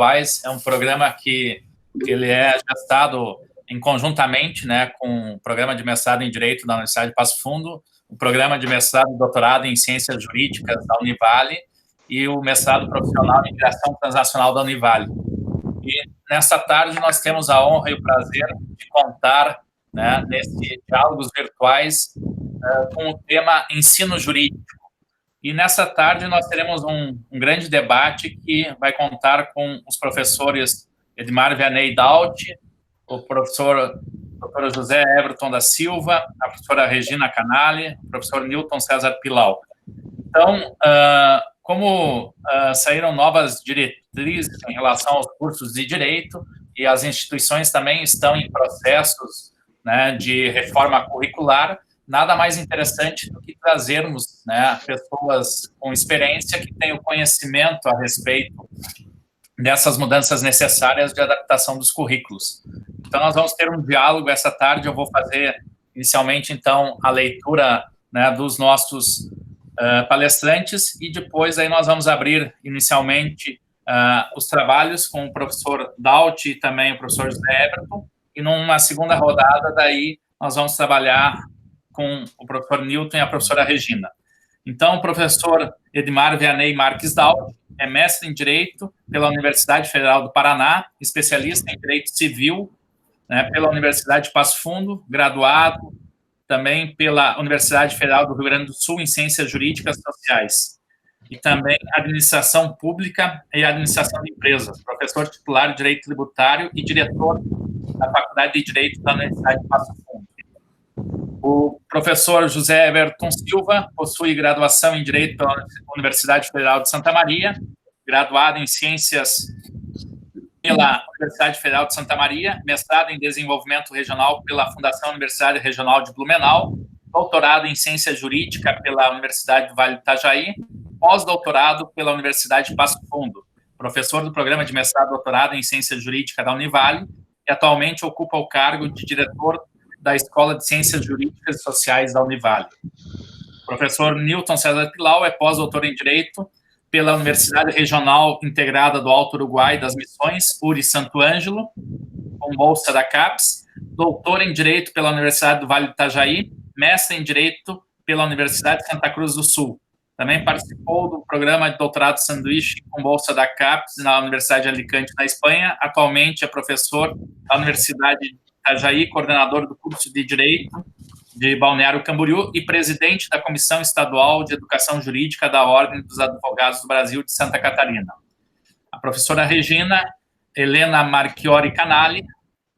Virtuais é um programa que ele é gestado conjuntamente, né, com o programa de mestrado em Direito da Universidade de Passo Fundo, o programa de mestrado e doutorado em Ciências Jurídicas da Univale e o mestrado profissional em Direção Transnacional da Univale. E nessa tarde nós temos a honra e o prazer de contar, né, nesse Diálogos Virtuais com o tema Ensino Jurídico. E nessa tarde nós teremos um grande debate que vai contar com os professores Edmar Vianney Daut, o professor Dr. José Everton da Silva, a professora Regina Canali, o professor Newton César Pilau. Então, como saíram novas diretrizes em relação aos cursos de Direito e as instituições também estão em processos, né, de reforma curricular, nada mais interessante do que trazermos, né, pessoas com experiência que tenham conhecimento a respeito dessas mudanças necessárias de adaptação dos currículos. Então, nós vamos ter um diálogo essa tarde. Eu vou fazer, inicialmente, então, a leitura, né, dos nossos palestrantes e depois aí nós vamos abrir, inicialmente, os trabalhos com o professor Daut e também o professor José Everton, e numa segunda rodada, daí, nós vamos trabalhar com o professor Newton e a professora Regina. Então, o professor Edmar Vianney Marques Daut é mestre em Direito pela Universidade Federal do Paraná, especialista em Direito Civil, né, pela Universidade de Passo Fundo, graduado também pela Universidade Federal do Rio Grande do Sul em Ciências Jurídicas Sociais, e também Administração Pública e Administração de Empresas, professor titular de Direito Tributário e diretor da Faculdade de Direito da Universidade de Passo Fundo. O professor José Everton Silva possui graduação em Direito pela Universidade Federal de Santa Maria, graduado em Ciências pela Universidade Federal de Santa Maria, mestrado em Desenvolvimento Regional pela Fundação Universidade Regional de Blumenau, doutorado em Ciência Jurídica pela Universidade do Vale do Itajaí, pós-doutorado pela Universidade de Passo Fundo, professor do Programa de Mestrado e Doutorado em Ciência Jurídica da Univale, e atualmente ocupa o cargo de diretor da Escola de Ciências Jurídicas e Sociais da Univale. O professor Newton César Pilau é pós-doutor em Direito pela Universidade Regional Integrada do Alto Uruguai das Missões, URI Santo Ângelo, com bolsa da CAPES, doutor em Direito pela Universidade do Vale do Itajaí, mestre em Direito pela Universidade de Santa Cruz do Sul. Também participou do programa de doutorado sanduíche com bolsa da CAPES na Universidade de Alicante, na Espanha. Atualmente é professor da Universidade de Itajaí, coordenador do curso de Direito de Balneário Camboriú e presidente da Comissão Estadual de Educação Jurídica da Ordem dos Advogados do Brasil de Santa Catarina. A professora Regina Helena Marchiori Canali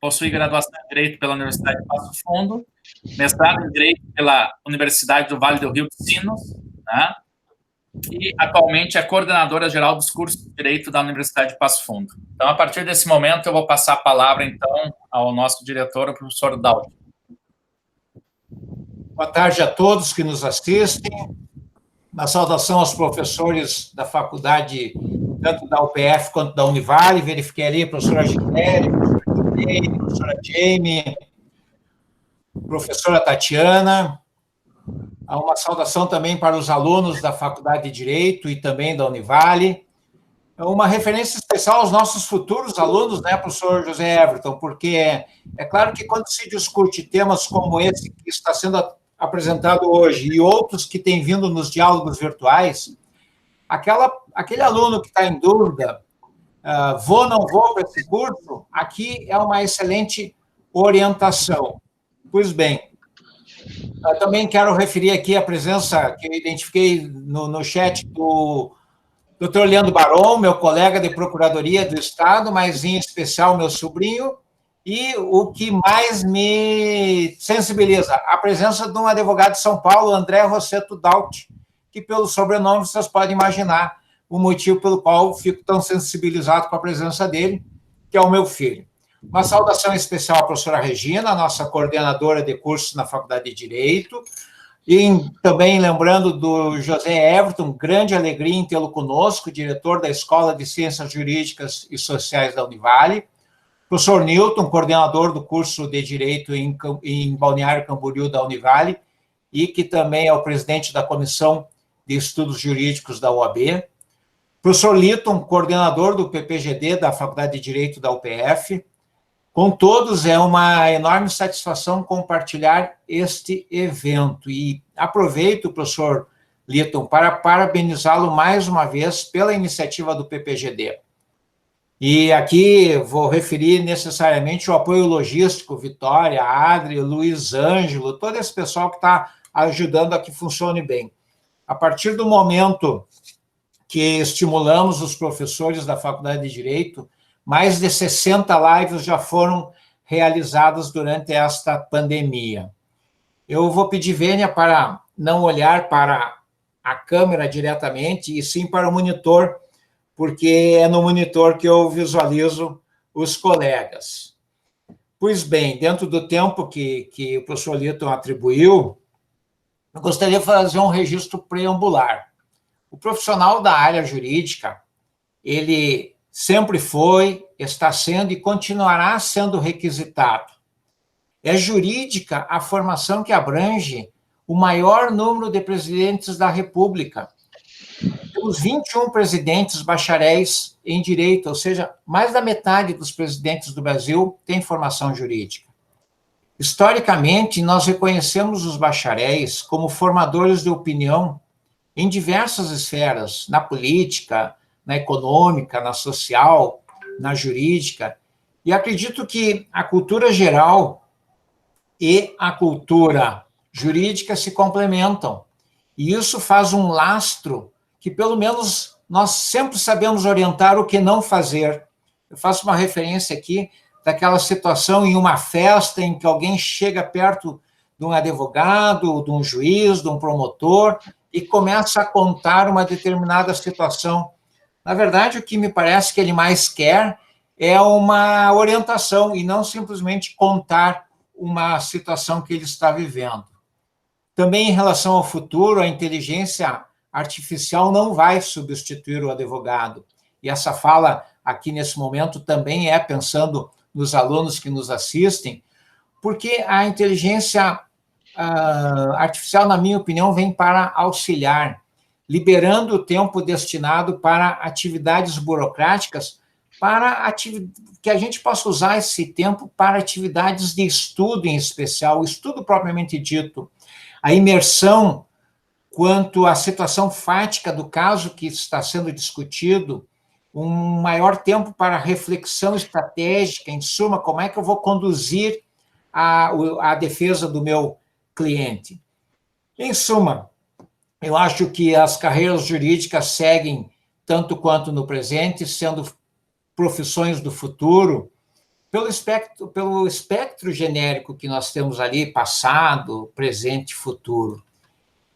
possui graduação em Direito pela Universidade de Passo Fundo, mestrado em Direito pela Universidade do Vale do Rio dos Sinos, né? E atualmente é coordenadora geral dos cursos de Direito da Universidade de Passo Fundo. Então, a partir desse momento, eu vou passar a palavra, então, ao nosso diretor, o professor Daut. Boa tarde a todos que nos assistem. Uma saudação aos professores da faculdade, tanto da UPF quanto da Univale. Verifiquei ali a professora Gisele, a professora Jamie, a professora Tatiana. Há uma saudação também para os alunos da Faculdade de Direito e também da Univale. Uma referência especial aos nossos futuros alunos, né, professor José Everton, porque é claro que quando se discute temas como esse que está sendo apresentado hoje e outros que têm vindo nos diálogos virtuais, aquele aluno que está em dúvida, vou ou não vou para esse curso, aqui é uma excelente orientação. Pois bem, eu também quero referir aqui a presença que eu identifiquei no chat do Dr. Leandro Baron, meu colega de Procuradoria do Estado, mas em especial meu sobrinho, e o que mais me sensibiliza, a presença de um advogado de São Paulo, André Rosseto Daut, que pelo sobrenome vocês podem imaginar o motivo pelo qual fico tão sensibilizado com a presença dele, que é o meu filho. Uma saudação especial à professora Regina, nossa coordenadora de cursos na Faculdade de Direito, e também lembrando do José Everton, grande alegria em tê-lo conosco, diretor da Escola de Ciências Jurídicas e Sociais da Univale, professor Newton, coordenador do curso de Direito em Balneário Camboriú da Univale, e que também é o presidente da Comissão de Estudos Jurídicos da UAB, Professor Liton, coordenador do PPGD da Faculdade de Direito da UPF. Com todos, é uma enorme satisfação compartilhar este evento. E aproveito, professor Liton, para parabenizá-lo mais uma vez pela iniciativa do PPGD. E aqui vou referir necessariamente o apoio logístico, Vitória, Adri, Luiz Ângelo, todo esse pessoal que está ajudando a que funcione bem. A partir do momento que estimulamos os professores da Faculdade de Direito, mais de 60 lives já foram realizadas durante esta pandemia. Eu vou pedir, Vênia, para não olhar para a câmera diretamente, e sim para o monitor, porque é no monitor que eu visualizo os colegas. Pois bem, dentro do tempo que o professor Liton atribuiu, eu gostaria de fazer um registro preambular. O profissional da área jurídica, ele sempre foi, está sendo e continuará sendo requisitado. É jurídica a formação que abrange o maior número de presidentes da República. Temos 21 presidentes bacharéis em direito, ou seja, mais da metade dos presidentes do Brasil tem formação jurídica. Historicamente, nós reconhecemos os bacharéis como formadores de opinião em diversas esferas, na política, na econômica, na social, na jurídica, e acredito que a cultura geral e a cultura jurídica se complementam, e isso faz um lastro que, pelo menos, nós sempre sabemos orientar o que não fazer. Eu faço uma referência aqui daquela situação em uma festa em que alguém chega perto de um advogado, de um juiz, de um promotor, e começa a contar uma determinada situação. Na verdade, o que me parece que ele mais quer é uma orientação e não simplesmente contar uma situação que ele está vivendo. Também em relação ao futuro, a inteligência artificial não vai substituir o advogado. E essa fala aqui nesse momento também é pensando nos alunos que nos assistem, porque a inteligência artificial, na minha opinião, vem para auxiliar, liberando o tempo destinado para atividades burocráticas, para que a gente possa usar esse tempo para atividades de estudo em especial, o estudo propriamente dito, a imersão quanto à situação fática do caso que está sendo discutido, um maior tempo para reflexão estratégica, em suma, como é que eu vou conduzir a defesa do meu cliente. Em suma, eu acho que as carreiras jurídicas seguem, tanto quanto no presente, sendo profissões do futuro, pelo espectro genérico que nós temos ali, passado, presente e futuro.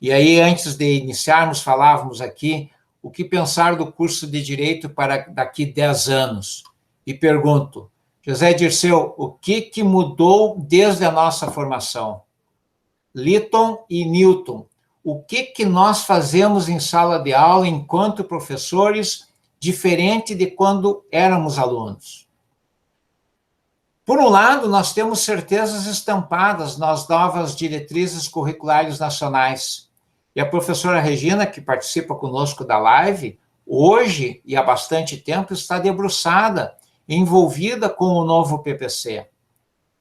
E aí, antes de iniciarmos, falávamos aqui o que pensar do curso de Direito para daqui 10 anos. E pergunto, José Dirceu, o que mudou desde a nossa formação? Liton e Newton, o que nós fazemos em sala de aula enquanto professores, diferente de quando éramos alunos? Por um lado, nós temos certezas estampadas nas novas diretrizes curriculares nacionais. E a professora Regina, que participa conosco da live, hoje e há bastante tempo, está debruçada, envolvida com o novo PPC.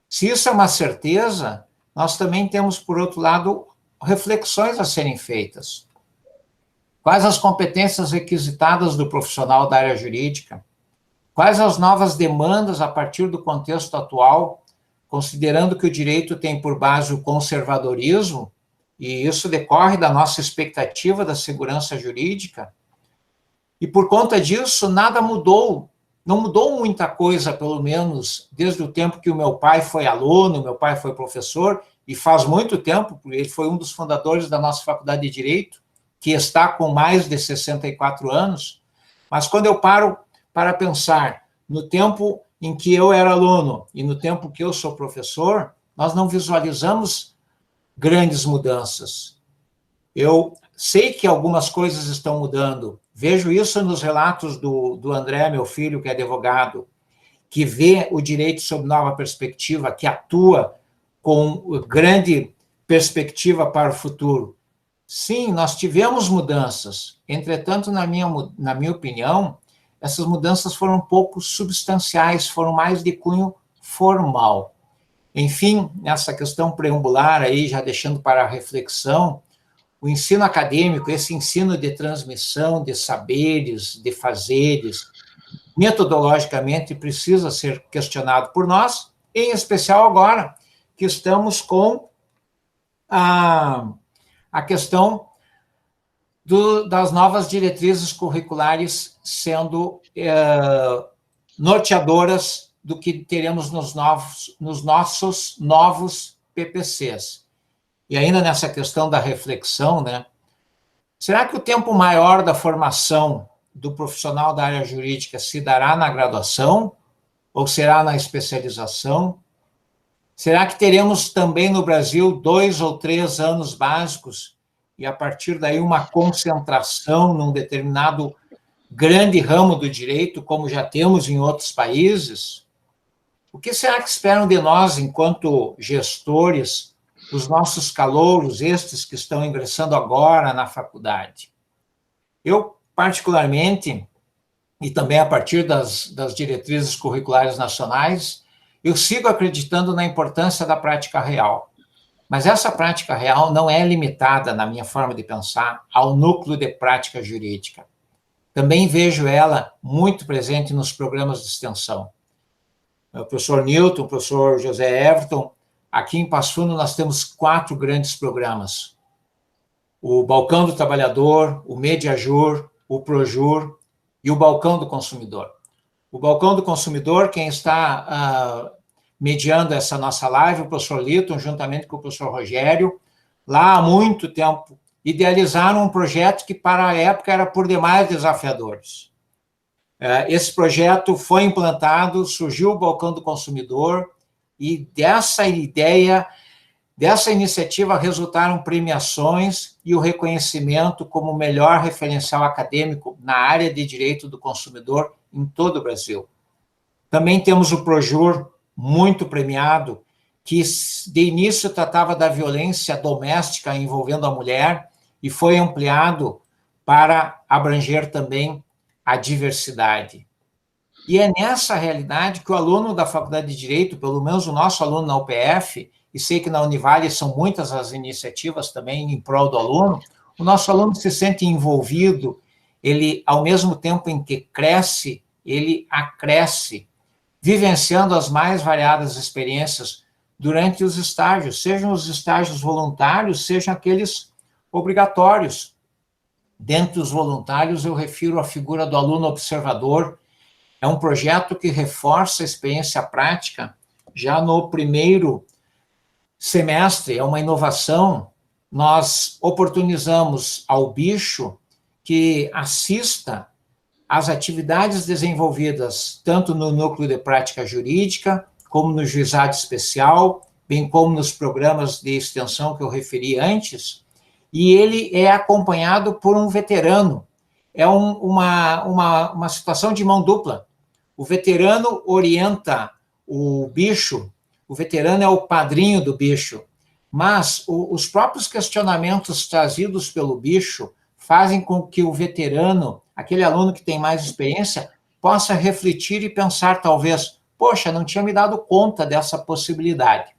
Se isso é uma certeza, nós também temos, por outro lado, reflexões a serem feitas. Quais as competências requisitadas do profissional da área jurídica? Quais as novas demandas a partir do contexto atual, considerando que o direito tem por base o conservadorismo, e isso decorre da nossa expectativa da segurança jurídica? E por conta disso, nada mudou. Não mudou muita coisa, pelo menos, desde o tempo que o meu pai foi aluno, meu pai foi professor, e faz muito tempo, porque ele foi um dos fundadores da nossa Faculdade de Direito, que está com mais de 64 anos. Mas quando eu paro para pensar no tempo em que eu era aluno e no tempo que eu sou professor, nós não visualizamos grandes mudanças. Eu sei que algumas coisas estão mudando. Vejo isso nos relatos do André, meu filho, que é advogado, que vê o direito sob nova perspectiva, que atua com grande perspectiva para o futuro. Sim, nós tivemos mudanças. Entretanto, na minha opinião, essas mudanças foram pouco substanciais, foram mais de cunho formal. Enfim, nessa questão preambular aí, já deixando para a reflexão, o ensino acadêmico, esse ensino de transmissão de saberes, de fazeres, metodologicamente precisa ser questionado por nós, em especial agora que estamos com a questão das novas diretrizes curriculares sendo norteadoras do que teremos nos nossos novos PPCs. E ainda nessa questão da reflexão, né? Será que o tempo maior da formação do profissional da área jurídica se dará na graduação ou será na especialização? Será que teremos também no Brasil 2 ou 3 anos básicos e, a partir daí, uma concentração num determinado grande ramo do direito, como já temos em outros países? O que será que esperam de nós, enquanto gestores, os nossos calouros, estes que estão ingressando agora na faculdade? Eu, particularmente, e também a partir das diretrizes curriculares nacionais, eu sigo acreditando na importância da prática real. Mas essa prática real não é limitada, na minha forma de pensar, ao núcleo de prática jurídica. Também vejo ela muito presente nos programas de extensão. O professor Newton, o professor José Everton, aqui em Passo Fundo nós temos 4 grandes programas. O Balcão do Trabalhador, o Mediajur, o Projur e o Balcão do Consumidor. O Balcão do Consumidor, quem está mediando essa nossa live, o professor Lito, juntamente com o professor Rogério, lá há muito tempo, idealizaram um projeto que, para a época, era por demais desafiador. Esse projeto foi implantado, surgiu o Balcão do Consumidor, e dessa ideia, dessa iniciativa, resultaram premiações e o reconhecimento como o melhor referencial acadêmico na área de direito do consumidor em todo o Brasil. Também temos o Projur, muito premiado, que de início tratava da violência doméstica envolvendo a mulher e foi ampliado para abranger também a diversidade. E é nessa realidade que o aluno da Faculdade de Direito, pelo menos o nosso aluno na UPF, e sei que na Univale são muitas as iniciativas também em prol do aluno, o nosso aluno se sente envolvido, ele, ao mesmo tempo em que cresce, ele acresce, vivenciando as mais variadas experiências durante os estágios, sejam os estágios voluntários, sejam aqueles obrigatórios. Dentre os voluntários, eu refiro a figura do aluno observador. É um projeto que reforça a experiência prática já no primeiro semestre, é uma inovação. Nós oportunizamos ao bicho que assista às atividades desenvolvidas tanto no núcleo de prática jurídica, como no juizado especial, bem como nos programas de extensão que eu referi antes, e ele é acompanhado por um veterano. É uma situação de mão dupla. O veterano orienta o bicho, o veterano é o padrinho do bicho, mas os próprios questionamentos trazidos pelo bicho fazem com que o veterano, aquele aluno que tem mais experiência, possa refletir e pensar, talvez, poxa, não tinha me dado conta dessa possibilidade.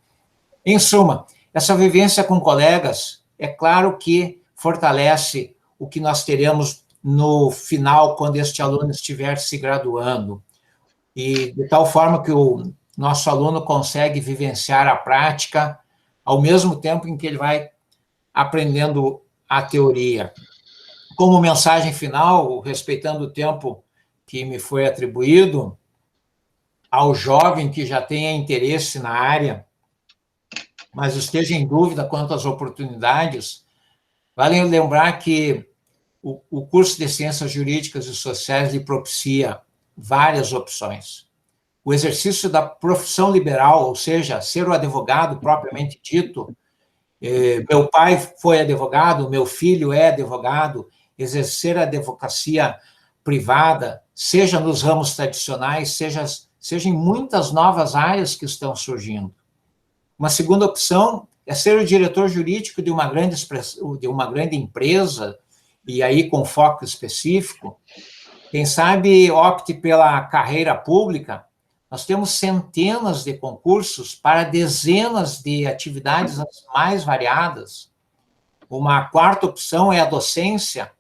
Em suma, essa vivência com colegas, é claro que fortalece o que nós teremos no final, quando este aluno estiver se graduando. E de tal forma que o nosso aluno consegue vivenciar a prática, ao mesmo tempo em que ele vai aprendendo a teoria. Como mensagem final, respeitando o tempo que me foi atribuído, ao jovem que já tenha interesse na área, mas esteja em dúvida quanto às oportunidades, vale lembrar que o curso de Ciências Jurídicas e Sociais lhe propicia várias opções. O exercício da profissão liberal, ou seja, ser o advogado propriamente dito, meu pai foi advogado, meu filho é advogado, exercer a advocacia privada, seja nos ramos tradicionais, seja em muitas novas áreas que estão surgindo. Uma segunda opção é ser o diretor jurídico de uma grande empresa, e aí com foco específico. Quem sabe opte pela carreira pública. Nós temos centenas de concursos para dezenas de atividades as mais variadas. Uma quarta opção é a docência,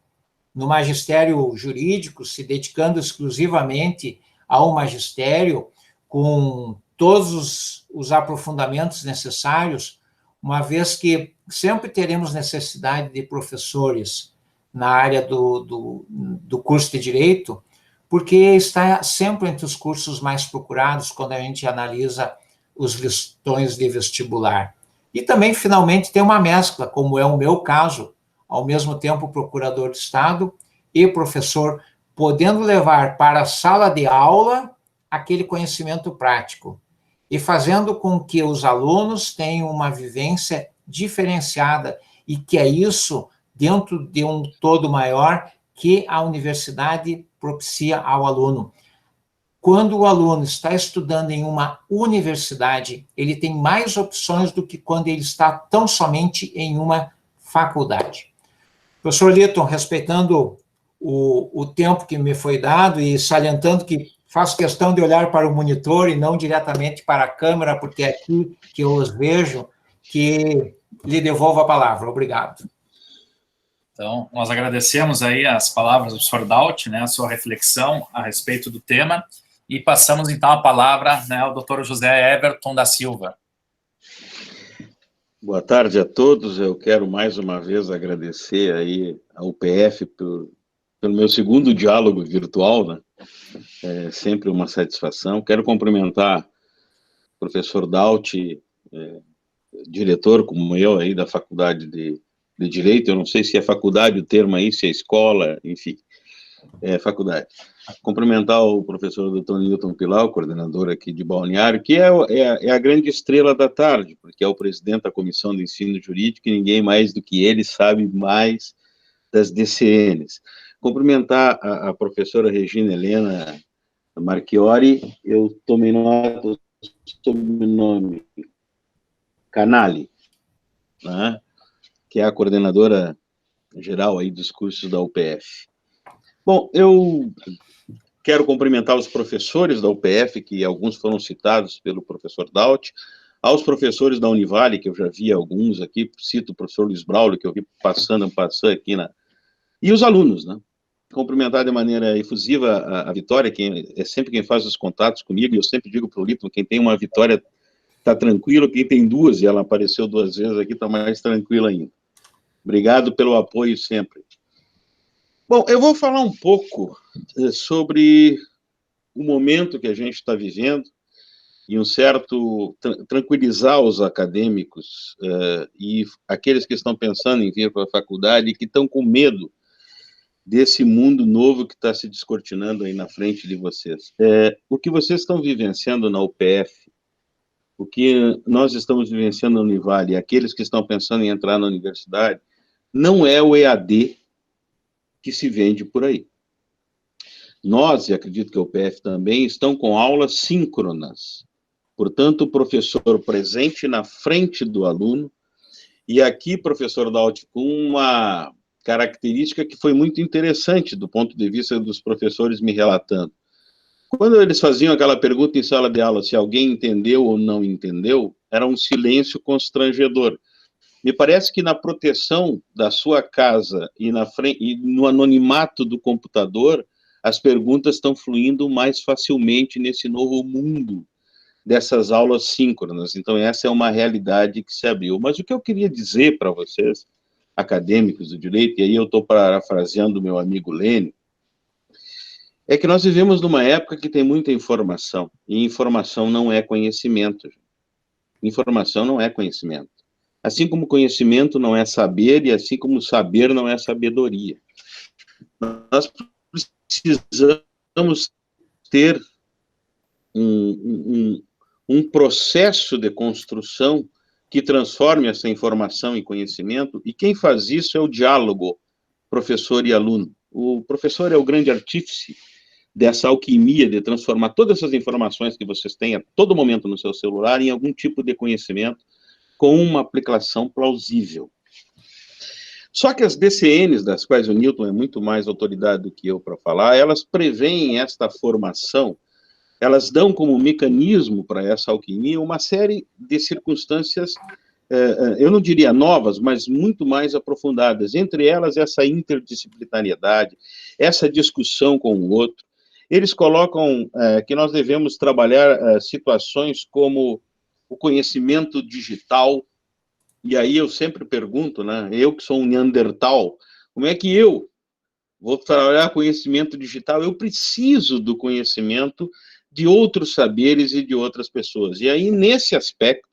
no magistério jurídico, se dedicando exclusivamente ao magistério, com todos os aprofundamentos necessários, uma vez que sempre teremos necessidade de professores na área do curso de Direito, porque está sempre entre os cursos mais procurados quando a gente analisa os listões de vestibular. E também, finalmente, tem uma mescla, como é o meu caso, ao mesmo tempo procurador de Estado e professor, podendo levar para a sala de aula aquele conhecimento prático e fazendo com que os alunos tenham uma vivência diferenciada, e que é isso, dentro de um todo maior, que a universidade propicia ao aluno. Quando o aluno está estudando em uma universidade, ele tem mais opções do que quando ele está tão somente em uma faculdade. Professor Lito, respeitando o tempo que me foi dado e salientando que faço questão de olhar para o monitor e não diretamente para a câmera, porque é aqui que eu os vejo, que lhe devolvo a palavra. Obrigado. Então, nós agradecemos aí as palavras do professor Daut, né, a sua reflexão a respeito do tema, e passamos, então, a palavra, né, ao doutor José Everton da Silva. Boa tarde a todos. Eu quero mais uma vez agradecer aí ao UPF pelo meu segundo diálogo virtual, né? É sempre uma satisfação. Quero cumprimentar o professor Daut, diretor como eu aí da Faculdade de Direito. Eu não sei se é faculdade o termo aí, se é escola, enfim, é faculdade. Cumprimentar o professor Dr. Newton Pilau, coordenador aqui de Balneário, que é a grande estrela da tarde, porque é o presidente da Comissão de Ensino Jurídico, e ninguém mais do que ele sabe mais das DCNs. Cumprimentar a professora Regina Helena Marchiori. Eu tomei nota do sobrenome Canali, né, que é a coordenadora geral aí dos cursos da UPF. Bom, eu quero cumprimentar os professores da UPF, que alguns foram citados pelo professor Daut, aos professores da Univale, que eu já vi alguns aqui, cito o professor Luiz Braulio, que eu vi passando aqui e os alunos, né? Cumprimentar de maneira efusiva a Vitória, que é sempre quem faz os contatos comigo, e eu sempre digo para o Lito, quem tem uma Vitória está tranquilo, quem tem duas, e ela apareceu 2 vezes aqui, está mais tranquilo ainda. Obrigado pelo apoio sempre. Bom, eu vou falar um pouco sobre o momento que a gente está vivendo e um certo tranquilizar os acadêmicos e aqueles que estão pensando em vir para a faculdade e que estão com medo desse mundo novo que está se descortinando aí na frente de vocês. O que vocês estão vivenciando na UPF, o que nós estamos vivenciando na Univale, aqueles que estão pensando em entrar na universidade, não é o EAD que se vende por aí. Nós, e acredito que a UPF também, estão com aulas síncronas. Portanto, o professor presente na frente do aluno, e aqui, professor Daut, com uma característica que foi muito interessante do ponto de vista dos professores me relatando. Quando eles faziam aquela pergunta em sala de aula, se alguém entendeu ou não entendeu, era um silêncio constrangedor. Me parece que na proteção da sua casa e no anonimato do computador, as perguntas estão fluindo mais facilmente nesse novo mundo dessas aulas síncronas. Então, essa é uma realidade que se abriu. Mas o que eu queria dizer para vocês, acadêmicos do direito, e aí eu estou parafraseando o meu amigo Lênin, é que nós vivemos numa época que tem muita informação, e informação não é conhecimento. Informação não é conhecimento. Assim como conhecimento não é saber, e assim como saber não é sabedoria. Nós precisamos ter um processo de construção que transforme essa informação em conhecimento, e quem faz isso é o diálogo professor e aluno. O professor é o grande artífice dessa alquimia de transformar todas essas informações que vocês têm a todo momento no seu celular em algum tipo de conhecimento, com uma aplicação plausível. Só que as DCNs, das quais o Newton é muito mais autoridade do que eu para falar, elas preveem esta formação, elas dão como mecanismo para essa alquimia uma série de circunstâncias, eu não diria novas, mas muito mais aprofundadas, entre elas essa interdisciplinariedade, essa discussão com o outro. Eles colocam que nós devemos trabalhar situações como o conhecimento digital. E aí eu sempre pergunto, né, eu que sou um Neandertal, como é que eu vou trabalhar conhecimento digital? Eu preciso do conhecimento de outros saberes e de outras pessoas. E aí, nesse aspecto,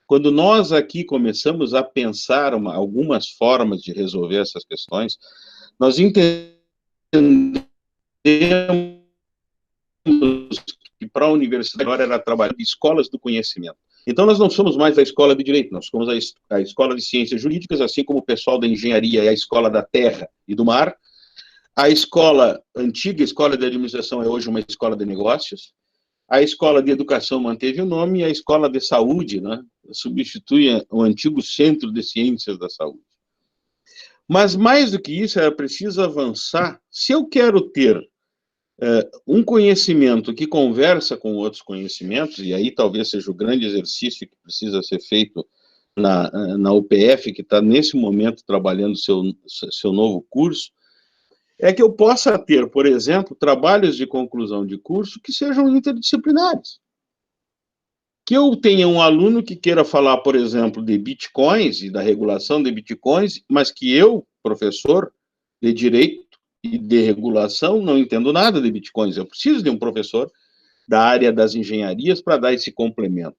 quando nós aqui começamos a pensar algumas formas de resolver essas questões, nós entendemos que para a universidade agora era trabalhar em escolas do conhecimento. Então, nós não somos mais a escola de direito, nós somos a escola de ciências jurídicas, assim como o pessoal da engenharia é a escola da terra e do mar. A escola antiga, a escola de administração, é hoje uma escola de negócios. A escola de educação manteve o nome, e a escola de saúde, né, substitui o antigo centro de ciências da saúde. Mas, mais do que isso, é preciso avançar. Se eu quero ter um conhecimento que conversa com outros conhecimentos, e aí talvez seja o grande exercício que precisa ser feito na UPF, que está nesse momento trabalhando seu novo curso, é que eu possa ter, por exemplo, trabalhos de conclusão de curso que sejam interdisciplinares. Que eu tenha um aluno que queira falar, por exemplo, de bitcoins e da regulação de bitcoins, mas que eu, professor de direito e de regulação, não entendo nada de bitcoins. Eu preciso de um professor da área das engenharias para dar esse complemento.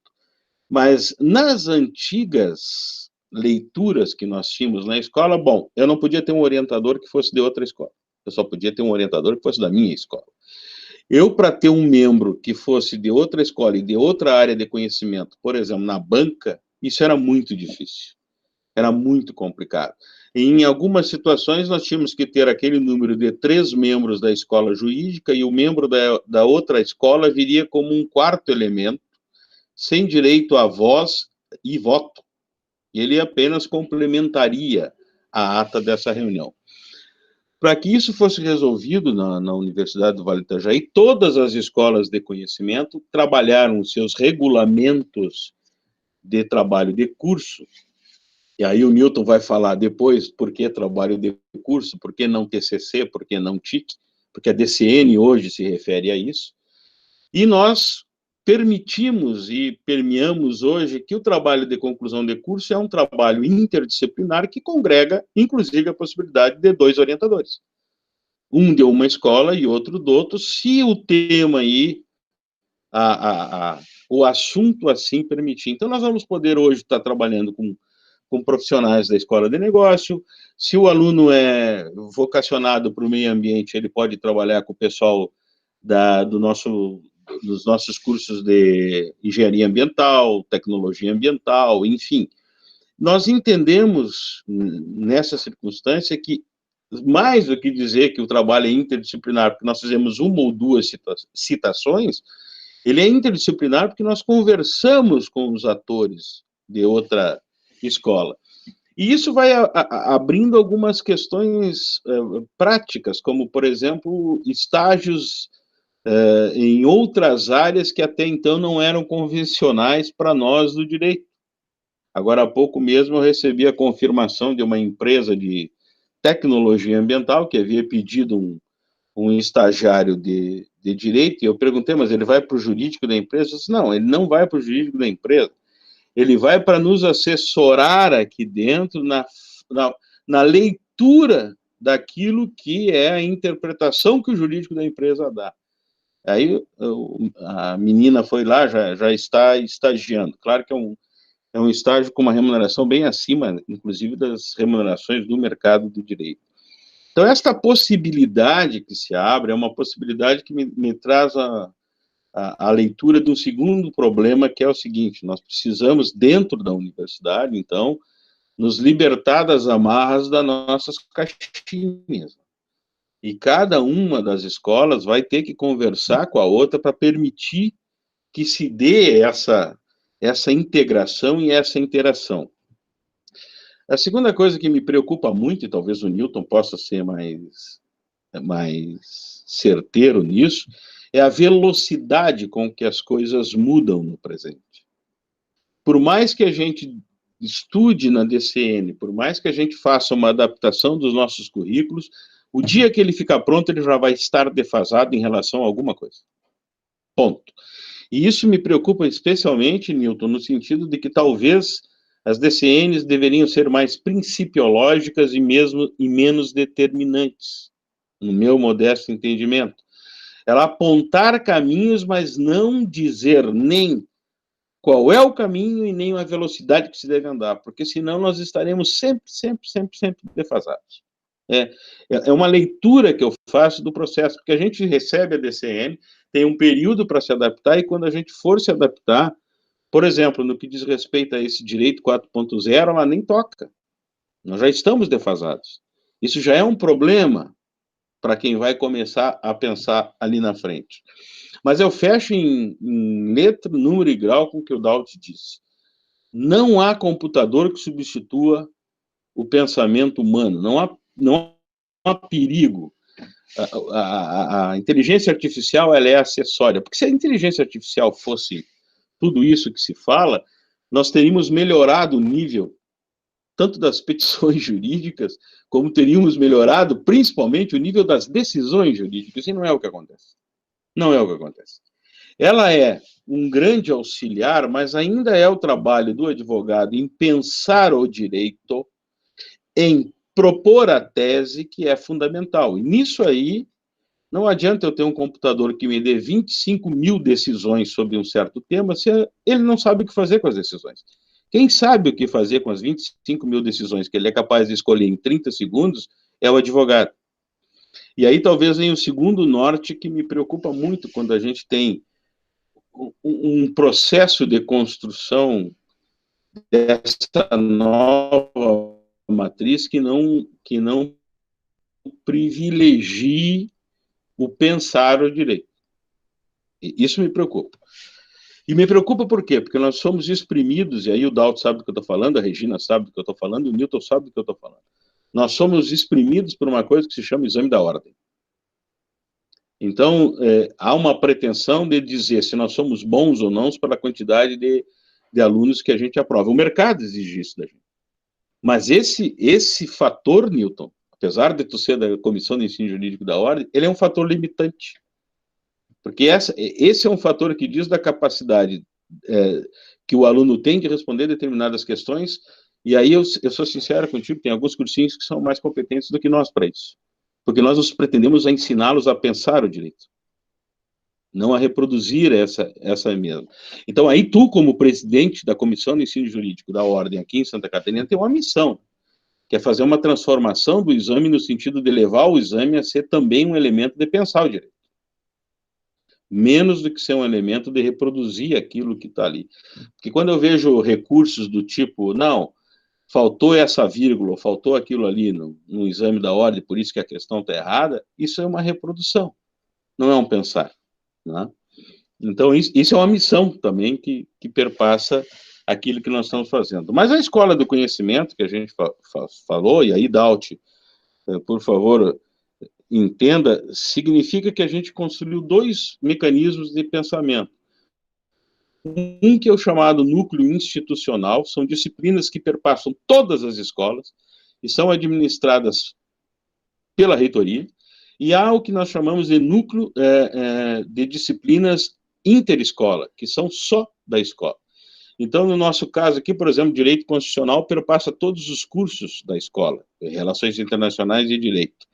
Mas nas antigas leituras que nós tínhamos na escola, bom, eu não podia ter um orientador que fosse de outra escola. Eu só podia ter um orientador que fosse da minha escola. Eu, para ter um membro que fosse de outra escola e de outra área de conhecimento, por exemplo, na banca, isso era muito difícil. Era muito complicado. E em algumas situações, nós tínhamos que ter aquele número de 3 membros da escola jurídica e o membro da outra escola viria como um quarto elemento, sem direito a voz e voto. E ele apenas complementaria a ata dessa reunião. Para que isso fosse resolvido na Universidade do Vale do Itajaí, todas as escolas de conhecimento trabalharam os seus regulamentos de trabalho de curso, e aí o Newton vai falar depois por que trabalho de curso, por que não TCC, por que não TIC, porque a DCN hoje se refere a isso, e nós permitimos e permeamos hoje que o trabalho de conclusão de curso é um trabalho interdisciplinar que congrega, inclusive, a possibilidade de 2 orientadores. Um de uma escola e outro do outro, se o tema aí, o assunto assim permitir. Então, nós vamos poder hoje estar trabalhando com profissionais da escola de negócio. Se o aluno é vocacionado para o meio ambiente, ele pode trabalhar com o pessoal dos nossos cursos de engenharia ambiental, tecnologia ambiental, enfim. Nós entendemos, nessa circunstância, que mais do que dizer que o trabalho é interdisciplinar, porque nós fizemos uma ou 2 citações, ele é interdisciplinar porque nós conversamos com os atores de outra escola. E isso vai abrindo algumas questões práticas, como, por exemplo, estágios em outras áreas que até então não eram convencionais para nós do direito. Agora, há pouco mesmo, eu recebi a confirmação de uma empresa de tecnologia ambiental que havia pedido um estagiário de direito, e eu perguntei, mas ele vai para o jurídico da empresa? Eu disse, não, ele não vai para o jurídico da empresa, ele vai para nos assessorar aqui dentro na leitura daquilo que é a interpretação que o jurídico da empresa dá. Aí a menina foi lá, já está estagiando. Claro que é um estágio com uma remuneração bem acima, inclusive, das remunerações do mercado do direito. Então, esta possibilidade que se abre é uma possibilidade que me traz a leitura do segundo problema, que é o seguinte: nós precisamos, dentro da universidade, então, nos libertar das amarras das nossas caixinhas. E cada uma das escolas vai ter que conversar com a outra para permitir que se dê essa integração e essa interação. A segunda coisa que me preocupa muito, e talvez o Newton possa ser mais certeiro nisso, é a velocidade com que as coisas mudam no presente. Por mais que a gente estude na DCN, por mais que a gente faça uma adaptação dos nossos currículos, o dia que ele ficar pronto, ele já vai estar defasado em relação a alguma coisa. Ponto. E isso me preocupa especialmente, Newton, no sentido de que talvez as DCNs deveriam ser mais principiológicas e menos determinantes, no meu modesto entendimento. Ela apontar caminhos, mas não dizer nem qual é o caminho e nem a velocidade que se deve andar, porque senão nós estaremos sempre defasados. É uma leitura que eu faço do processo, porque a gente recebe a DCN, tem um período para se adaptar, e quando a gente for se adaptar, por exemplo, no que diz respeito a esse direito 4.0, ela nem toca. Nós já estamos defasados. Isso já é um problema para quem vai começar a pensar ali na frente. Mas eu fecho em letra, número e grau com o que o Daut disse. Não há computador que substitua o pensamento humano. Não há perigo. A inteligência artificial, ela é acessória. Porque se a inteligência artificial fosse tudo isso que se fala, nós teríamos melhorado o nível tanto das petições jurídicas, como teríamos melhorado, principalmente, o nível das decisões jurídicas, e não é o que acontece. Não é o que acontece. Ela é um grande auxiliar, mas ainda é o trabalho do advogado em pensar o direito, em propor a tese, que é fundamental. E nisso aí, não adianta eu ter um computador que me dê 25 mil decisões sobre um certo tema, se ele não sabe o que fazer com as decisões. Quem sabe o que fazer com as 25 mil decisões que ele é capaz de escolher em 30 segundos é o advogado. E aí talvez venha o segundo norte que me preocupa muito quando a gente tem um processo de construção dessa nova matriz que não privilegie o pensar o direito. Isso me preocupa. E me preocupa por quê? Porque nós somos exprimidos, e aí o Daut sabe do que eu estou falando, a Regina sabe do que eu estou falando, o Newton sabe do que eu estou falando. Nós somos exprimidos por uma coisa que se chama exame da ordem. Então, há uma pretensão de dizer se nós somos bons ou não pela quantidade de alunos que a gente aprova. O mercado exige isso da gente. Mas esse fator, Newton, apesar de tu ser da Comissão de Ensino Jurídico da Ordem, ele é um fator limitante. Porque esse é um fator que diz da capacidade que o aluno tem de responder determinadas questões, e aí eu sou sincero contigo, tem alguns cursinhos que são mais competentes do que nós para isso. Porque nós nos pretendemos a ensiná-los a pensar o direito, não a reproduzir essa mesma. Então, aí tu, como presidente da Comissão de Ensino Jurídico da Ordem aqui em Santa Catarina, tem uma missão, que é fazer uma transformação do exame no sentido de levar o exame a ser também um elemento de pensar o direito. Menos do que ser um elemento de reproduzir aquilo que está ali. Porque quando eu vejo recursos do tipo, não, faltou essa vírgula, faltou aquilo ali no exame da ordem, por isso que a questão está errada, isso é uma reprodução, não é um pensar. Né? Então, isso é uma missão também que perpassa aquilo que nós estamos fazendo. Mas a escola do conhecimento, que a gente falou, e aí, Daut, por favor, entenda, significa que a gente construiu dois mecanismos de pensamento. Um que é o chamado núcleo institucional, são disciplinas que perpassam todas as escolas e são administradas pela reitoria, e há o que nós chamamos de núcleo de disciplinas interescola, que são só da escola. Então, no nosso caso aqui, por exemplo, direito constitucional perpassa todos os cursos da escola, relações internacionais e direito.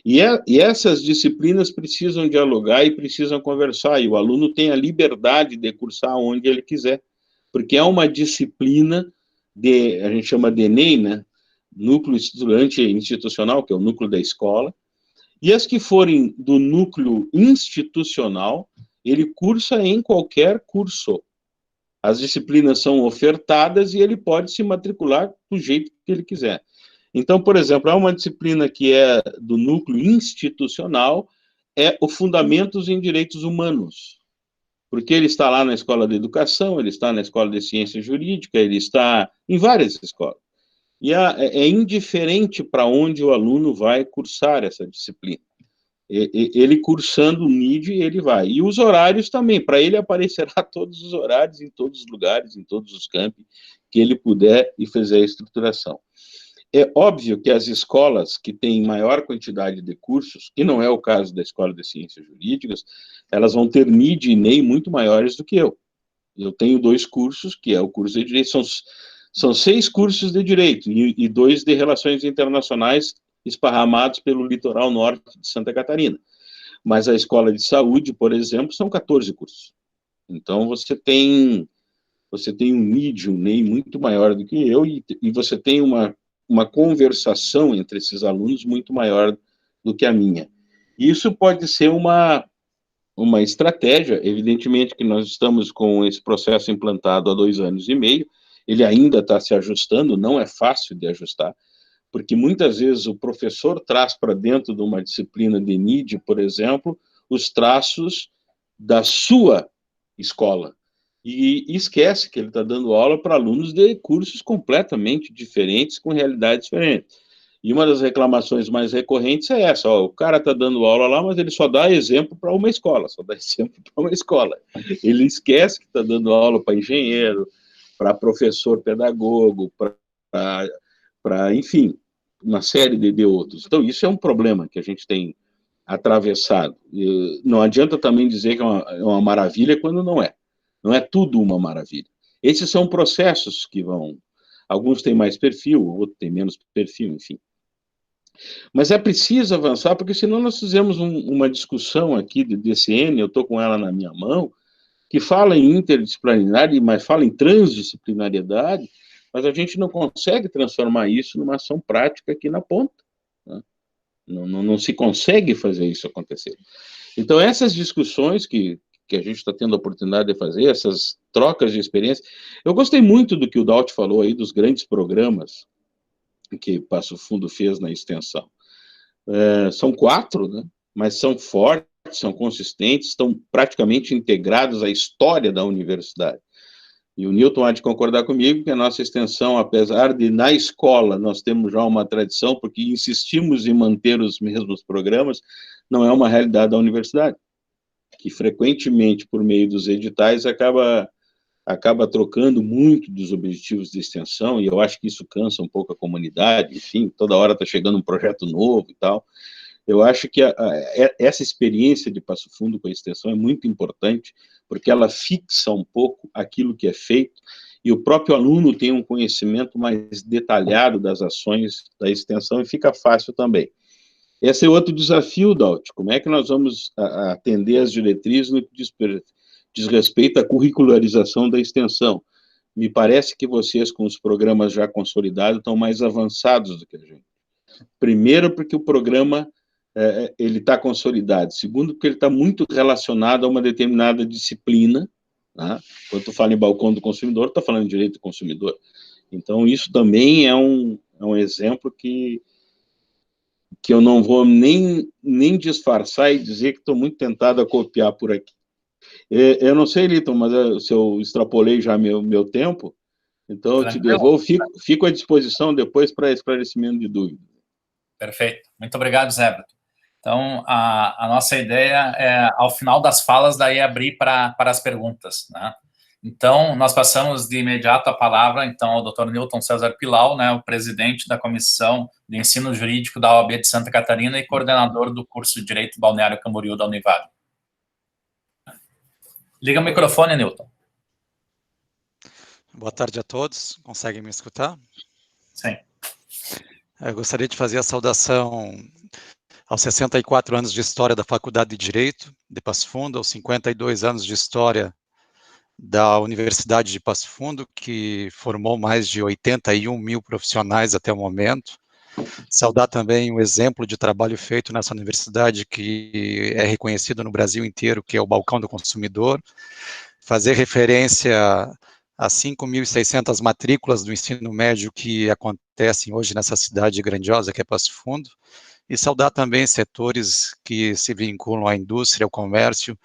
E essas disciplinas precisam dialogar e precisam conversar, e o aluno tem a liberdade de cursar onde ele quiser, porque é uma disciplina a gente chama de ENEM, né? Núcleo Estudante Institucional, que é o núcleo da escola, e as que forem do núcleo institucional, ele cursa em qualquer curso. As disciplinas são ofertadas e ele pode se matricular do jeito que ele quiser. Então, por exemplo, há uma disciplina que é do núcleo institucional, é o Fundamentos em Direitos Humanos. porque ele está lá na escola de educação, ele está na escola de ciência jurídica, ele está em várias escolas. E é indiferente para onde o aluno vai cursar essa disciplina. Ele cursando o NID, ele vai. E os horários também, para ele aparecerá todos os horários, em todos os lugares, em todos os campi, que ele puder e fizer a estruturação. É óbvio que as escolas que têm maior quantidade de cursos, que não é o caso da Escola de Ciências Jurídicas, elas vão ter NID e NEI muito maiores do que eu. Eu tenho 2 cursos, que é o curso de Direito, são 6 cursos de Direito e 2 de Relações Internacionais esparramados pelo litoral norte de Santa Catarina. Mas a Escola de Saúde, por exemplo, são 14 cursos. Então, você tem um NID, um NEI muito maior do que eu e você tem uma conversação entre esses alunos muito maior do que a minha. Isso pode ser uma estratégia, evidentemente que nós estamos com esse processo implantado há 2 anos e meio, ele ainda está se ajustando, não é fácil de ajustar, porque muitas vezes o professor traz para dentro de uma disciplina de NID, por exemplo, os traços da sua escola, e esquece que ele está dando aula para alunos de cursos completamente diferentes, com realidades diferentes. E uma das reclamações mais recorrentes é essa, o cara está dando aula lá, mas ele só dá exemplo para uma escola, Ele esquece que está dando aula para engenheiro, para professor pedagogo, para, enfim, uma série de outros. Então, isso é um problema que a gente tem atravessado. E não adianta também dizer que é uma maravilha quando não é. Não é tudo uma maravilha. Esses são processos que vão... Alguns têm mais perfil, outros têm menos perfil, enfim. Mas é preciso avançar, porque senão nós fizemos uma discussão aqui de DCN, eu estou com ela na minha mão, que fala em interdisciplinaridade, mas fala em transdisciplinariedade, mas a gente não consegue transformar isso numa ação prática aqui na ponta. Né? Não se consegue fazer isso acontecer. Então, essas discussões que a gente está tendo a oportunidade de fazer, essas trocas de experiência, eu gostei muito do que o Daut falou aí, dos grandes programas que Passo Fundo fez na extensão. São 4, né? Mas são fortes, são consistentes, estão praticamente integrados à história da universidade. E o Newton há de concordar comigo que a nossa extensão, apesar de na escola nós temos já uma tradição, porque insistimos em manter os mesmos programas, não é uma realidade da universidade, que frequentemente, por meio dos editais, acaba trocando muito dos objetivos de extensão, e eu acho que isso cansa um pouco a comunidade, enfim, toda hora está chegando um projeto novo e tal. Eu acho que essa experiência de Passo Fundo com a extensão é muito importante, porque ela fixa um pouco aquilo que é feito, e o próprio aluno tem um conhecimento mais detalhado das ações da extensão, e fica fácil também. Esse é outro desafio, Daut, como é que nós vamos atender as diretrizes no que diz respeito à curricularização da extensão? Me parece que vocês, com os programas já consolidados, estão mais avançados do que a gente. Primeiro, porque o programa ele está consolidado. Segundo, porque ele está muito relacionado a uma determinada disciplina. Né? Quando tu fala em balcão do consumidor, está falando de direito do consumidor. Então, isso também é um exemplo que eu não vou nem disfarçar e dizer que estou muito tentado a copiar por aqui. Eu não sei, Liton, mas se eu extrapolei já meu tempo, então eu te devolvo, fico à disposição depois para esclarecimento de dúvidas. Perfeito. Muito obrigado, Zé. Então, a nossa ideia é, ao final das falas, daí abrir para as perguntas, né? Então, nós passamos de imediato a palavra, então, ao Dr. Newton César Pilau, né, o presidente da Comissão de Ensino Jurídico da OAB de Santa Catarina e coordenador do curso de Direito Balneário Camboriú da Univale. Liga o microfone, Newton. Boa tarde a todos. Conseguem me escutar? Sim. Eu gostaria de fazer a saudação aos 64 anos de história da Faculdade de Direito de Passo Fundo, aos 52 anos de história da Universidade de Passo Fundo, que formou mais de 81 mil profissionais até o momento. Saudar também o exemplo de trabalho feito nessa universidade, que é reconhecido no Brasil inteiro, que é o Balcão do Consumidor. Fazer referência a 5.600 matrículas do ensino médio que acontecem hoje nessa cidade grandiosa que é Passo Fundo. E saudar também setores que se vinculam à indústria, ao comércio,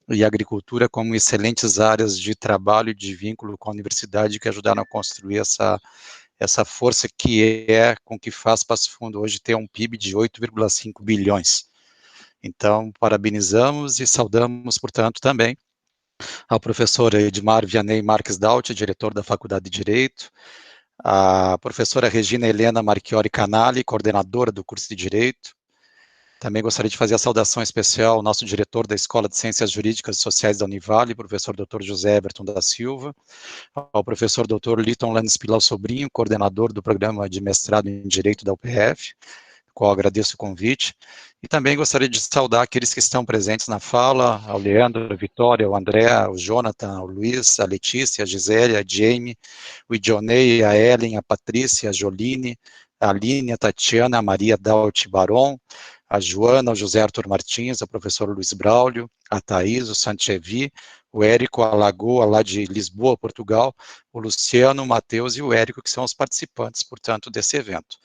e agricultura como excelentes áreas de trabalho e de vínculo com a universidade que ajudaram a construir essa força que é com que faz Passo Fundo hoje ter um PIB de 8,5 bilhões. Então, parabenizamos e saudamos, portanto, também ao professor Edmar Vianney Marques Daut, diretor da Faculdade de Direito, a professora Regina Helena Marchiori Canali, coordenadora do curso de Direito. Também gostaria de fazer a saudação especial ao nosso diretor da Escola de Ciências Jurídicas e Sociais da Univale, professor Dr. José Everton da Silva, ao professor Dr. Liton Landes Pilau Sobrinho, coordenador do programa de mestrado em Direito da UPF, qual agradeço o convite, e também gostaria de saudar aqueles que estão presentes na fala, ao Leandro, a Vitória, ao André, ao Jonathan, ao Luiz, a Letícia, a Gisele, a Jamie, o Idionei, a Ellen, a Patrícia, a Joline, a Aline, a Tatiana, a Maria Daut Baron, a Joana, o José Arthur Martins, o professor Luiz Braulio, a Thaís, o Sanchevi, o Érico, a Lagoa, lá de Lisboa, Portugal, o Luciano, o Matheus e o Érico, que são os participantes, portanto, desse evento.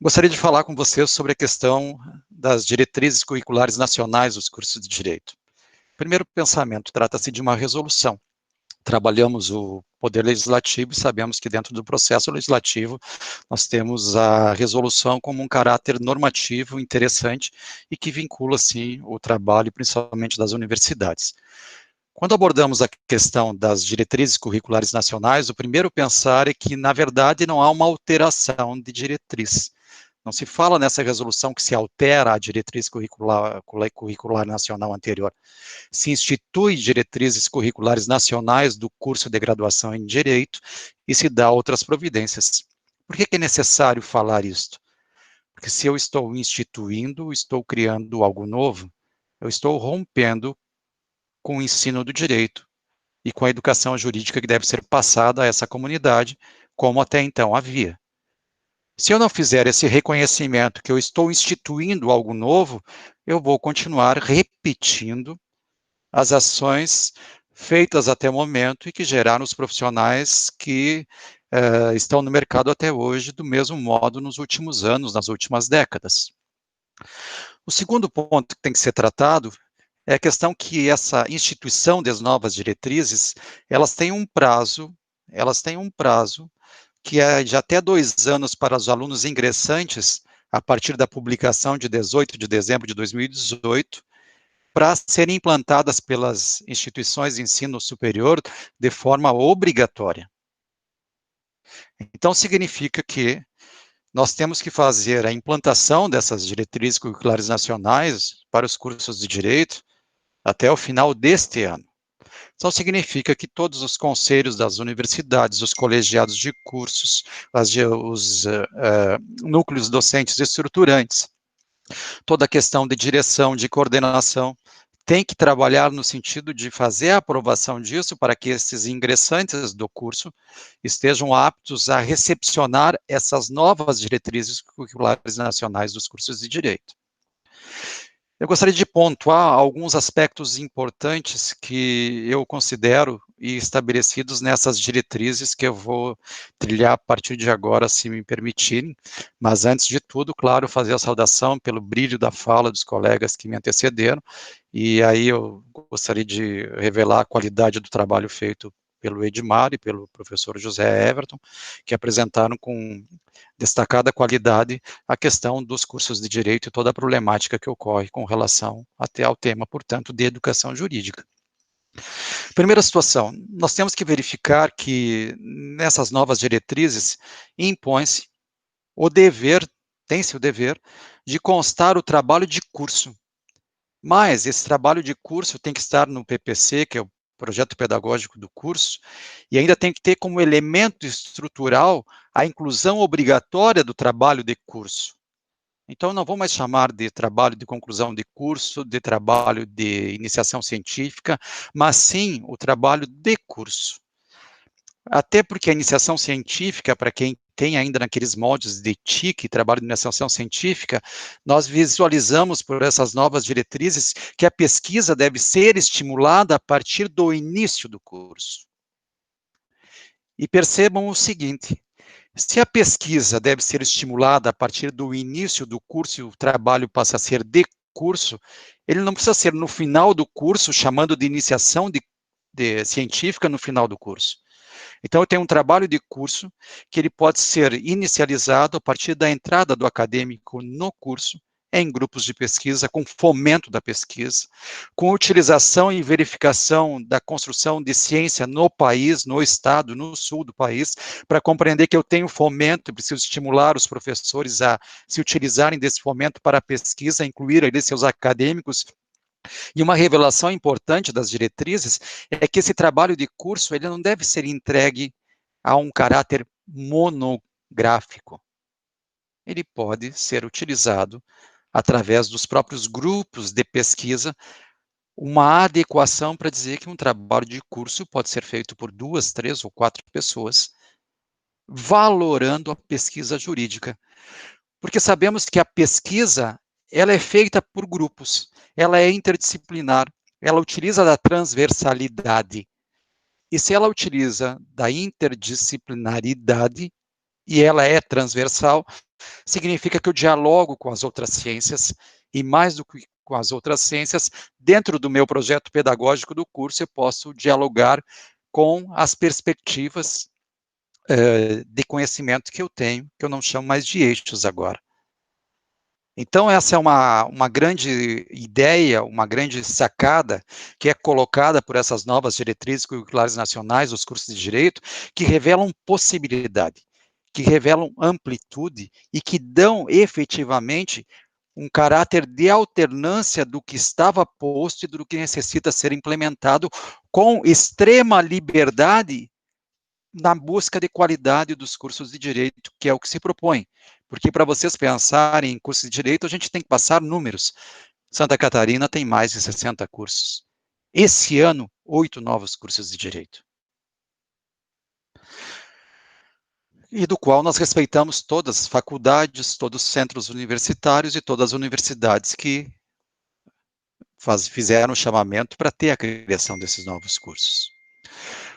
Gostaria de falar com vocês sobre a questão das diretrizes curriculares nacionais dos cursos de Direito. Primeiro pensamento, trata-se de uma resolução. Trabalhamos o Poder Legislativo e sabemos que dentro do processo legislativo nós temos a resolução como um caráter normativo interessante e que vincula, sim, o trabalho, principalmente das universidades. Quando abordamos a questão das diretrizes curriculares nacionais, o primeiro pensar é que, na verdade, não há uma alteração de diretriz. Não se fala nessa resolução que se altera a diretriz curricular nacional anterior. Se institui diretrizes curriculares nacionais do curso de graduação em Direito e se dá outras providências. Por que é necessário falar isto? Porque se eu estou instituindo, estou criando algo novo, eu estou rompendo com o ensino do direito e com a educação jurídica que deve ser passada a essa comunidade, como até então havia. Se eu não fizer esse reconhecimento que eu estou instituindo algo novo, eu vou continuar repetindo as ações feitas até o momento e que geraram os profissionais que estão no mercado até hoje, do mesmo modo nos últimos anos, nas últimas décadas. O segundo ponto que tem que ser tratado é a questão que essa instituição das novas diretrizes, elas têm um prazo que é de até 2 anos para os alunos ingressantes, a partir da publicação de 18 de dezembro de 2018, para serem implantadas pelas instituições de ensino superior de forma obrigatória. Então, significa que nós temos que fazer a implantação dessas diretrizes curriculares nacionais para os cursos de Direito até o final deste ano. Então, significa que todos os conselhos das universidades, os colegiados de cursos, os núcleos docentes estruturantes, toda a questão de direção, de coordenação, tem que trabalhar no sentido de fazer a aprovação disso para que esses ingressantes do curso estejam aptos a recepcionar essas novas diretrizes curriculares nacionais dos cursos de Direito. Eu gostaria de pontuar alguns aspectos importantes que eu considero e estabelecidos nessas diretrizes que eu vou trilhar a partir de agora, se me permitirem, mas antes de tudo, claro, fazer a saudação pelo brilho da fala dos colegas que me antecederam, e aí eu gostaria de revelar a qualidade do trabalho feito pelo Edmar e pelo professor José Everton, que apresentaram com destacada qualidade a questão dos cursos de Direito e toda a problemática que ocorre com relação até ao tema, portanto, de educação jurídica. Primeira situação, nós temos que verificar que nessas novas diretrizes impõe-se o dever, tem-se o dever, de constar o trabalho de curso. Mas esse trabalho de curso tem que estar no PPC, que é o projeto pedagógico do curso, e ainda tem que ter como elemento estrutural a inclusão obrigatória do trabalho de curso. Então, não vou mais chamar de trabalho de conclusão de curso, de trabalho de iniciação científica, mas sim o trabalho de curso. Até porque a iniciação científica, para quem tem ainda naqueles moldes de TIC, trabalho de iniciação científica, nós visualizamos por essas novas diretrizes que a pesquisa deve ser estimulada a partir do início do curso. E percebam o seguinte, se a pesquisa deve ser estimulada a partir do início do curso e o trabalho passa a ser de curso, ele não precisa ser no final do curso, chamando de iniciação de científica no final do curso. Então, eu tenho um trabalho de curso que ele pode ser inicializado a partir da entrada do acadêmico no curso, em grupos de pesquisa, com fomento da pesquisa, com utilização e verificação da construção de ciência no país, no estado, no sul do país, para compreender que eu tenho fomento e preciso estimular os professores a se utilizarem desse fomento para a pesquisa, incluir ali seus acadêmicos. E uma revelação importante das diretrizes é que esse trabalho de curso ele não deve ser entregue a um caráter monográfico. Ele pode ser utilizado através dos próprios grupos de pesquisa, uma adequação para dizer que um trabalho de curso pode ser feito por 2, 3 ou 4 pessoas, valorando a pesquisa jurídica. Porque sabemos que a pesquisa, ela é feita por grupos, ela é interdisciplinar, ela utiliza da transversalidade. E se ela utiliza da interdisciplinaridade, e ela é transversal, significa que eu dialogo com as outras ciências, e mais do que com as outras ciências, dentro do meu projeto pedagógico do curso, eu posso dialogar com as perspectivas de conhecimento que eu tenho, que eu não chamo mais de eixos agora. Então, essa é uma grande ideia, uma grande sacada que é colocada por essas novas diretrizes curriculares nacionais dos cursos de Direito, que revelam possibilidade, que revelam amplitude e que dão efetivamente um caráter de alternância do que estava posto e do que necessita ser implementado com extrema liberdade na busca de qualidade dos cursos de Direito, que é o que se propõe. Porque para vocês pensarem em cursos de Direito, a gente tem que passar números. Santa Catarina tem mais de 60 cursos. Esse ano, 8 novos cursos de Direito. E do qual nós respeitamos todas as faculdades, todos os centros universitários e todas as universidades que fizeram o chamamento para ter a criação desses novos cursos.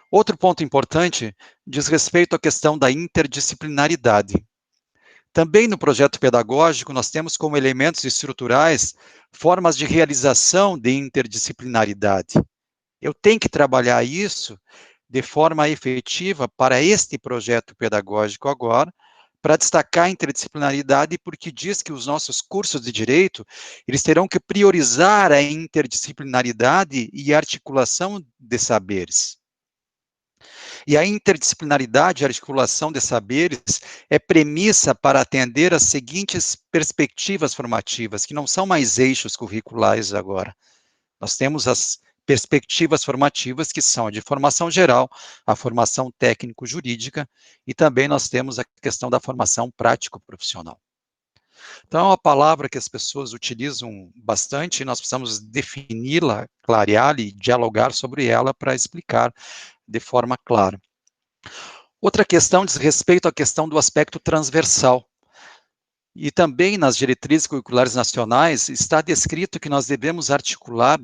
Outro ponto importante diz respeito à questão da interdisciplinaridade. Também no projeto pedagógico, nós temos como elementos estruturais formas de realização de interdisciplinaridade. Eu tenho que trabalhar isso de forma efetiva para este projeto pedagógico agora, para destacar a interdisciplinaridade, porque diz que os nossos cursos de Direito, eles terão que priorizar a interdisciplinaridade e a articulação de saberes. E a interdisciplinaridade e articulação de saberes é premissa para atender as seguintes perspectivas formativas, que não são mais eixos curriculares agora. Nós temos as perspectivas formativas, que são a de formação geral, a formação técnico-jurídica, e também nós temos a questão da formação prático-profissional. Então, é uma palavra que as pessoas utilizam bastante, e nós precisamos defini-la, clareá-la e dialogar sobre ela para explicar de forma clara. Outra questão diz respeito à questão do aspecto transversal. E também nas diretrizes curriculares nacionais está descrito que nós devemos articular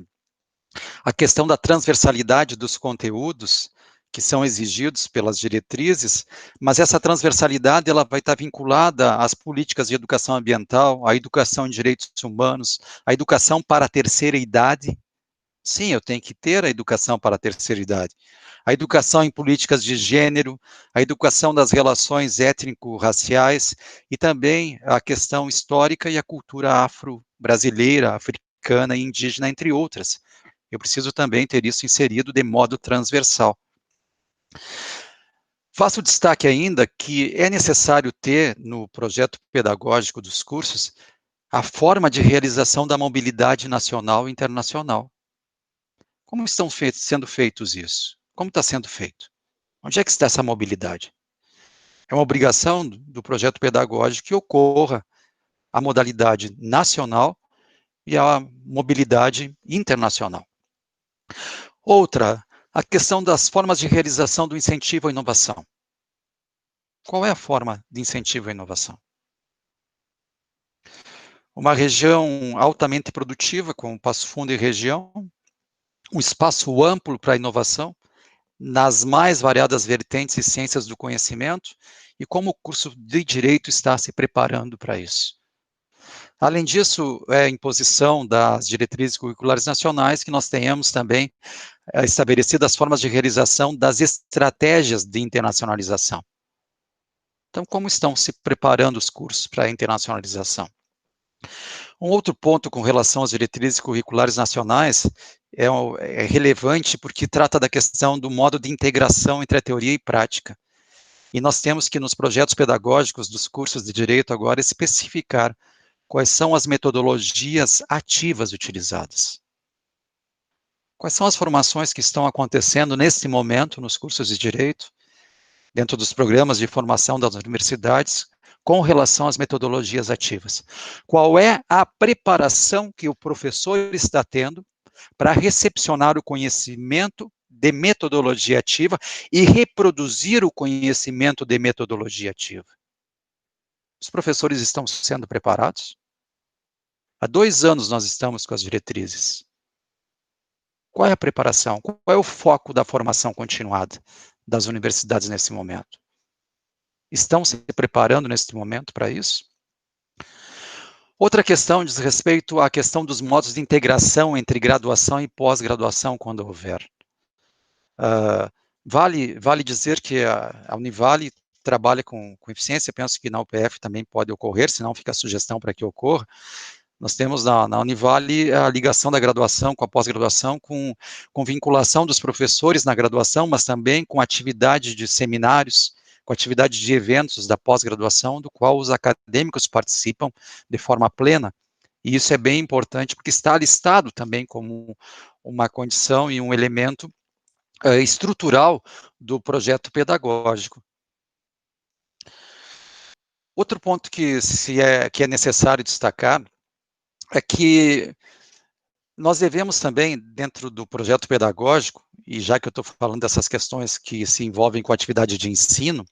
a questão da transversalidade dos conteúdos que são exigidos pelas diretrizes, mas essa transversalidade ela vai estar vinculada às políticas de educação ambiental, à educação em direitos humanos, à educação para a terceira idade. Sim, eu tenho que ter a educação para a terceira idade. A educação em políticas de gênero, a educação das relações étnico-raciais e também a questão histórica e a cultura afro-brasileira, africana e indígena, entre outras. Eu preciso também ter isso inserido de modo transversal. Faço destaque ainda que é necessário ter no projeto pedagógico dos cursos a forma de realização da mobilidade nacional e internacional. Como estão sendo feitos isso? Como está sendo feito? Onde é que está essa mobilidade? É uma obrigação do projeto pedagógico que ocorra a modalidade nacional e a mobilidade internacional. Outra, a questão das formas de realização do incentivo à inovação. Qual é a forma de incentivo à inovação? Uma região altamente produtiva, como Passo Fundo e região, um espaço amplo para a inovação, nas mais variadas vertentes e ciências do conhecimento, e como o curso de Direito está se preparando para isso. Além disso, é imposição das diretrizes curriculares nacionais que nós tenhamos também estabelecidas as formas de realização das estratégias de internacionalização. Então, como estão se preparando os cursos para a internacionalização? Um outro ponto com relação às diretrizes curriculares nacionais é relevante porque trata da questão do modo de integração entre a teoria e prática. E nós temos que, nos projetos pedagógicos dos cursos de Direito agora, especificar quais são as metodologias ativas utilizadas. Quais são as formações que estão acontecendo nesse momento nos cursos de Direito, dentro dos programas de formação das universidades, com relação às metodologias ativas? Qual é a preparação que o professor está tendo para recepcionar o conhecimento de metodologia ativa e reproduzir o conhecimento de metodologia ativa? Os professores estão sendo preparados? Há 2 anos nós estamos com as diretrizes. Qual é a preparação? Qual é o foco da formação continuada das universidades nesse momento? Estão se preparando nesse momento para isso? Outra questão diz respeito à questão dos modos de integração entre graduação e pós-graduação, quando houver. Vale dizer que a Univale trabalha com eficiência, penso que na UPF também pode ocorrer, senão fica a sugestão para que ocorra. Nós temos na Univale a ligação da graduação com a pós-graduação, com vinculação dos professores na graduação, mas também com atividade de seminários, com atividade de eventos da pós-graduação, do qual os acadêmicos participam de forma plena. E isso é bem importante, porque está listado também como uma condição e um elemento estrutural do projeto pedagógico. Outro ponto que é necessário destacar é que nós devemos também, dentro do projeto pedagógico, e já que eu estou falando dessas questões que se envolvem com a atividade de ensino,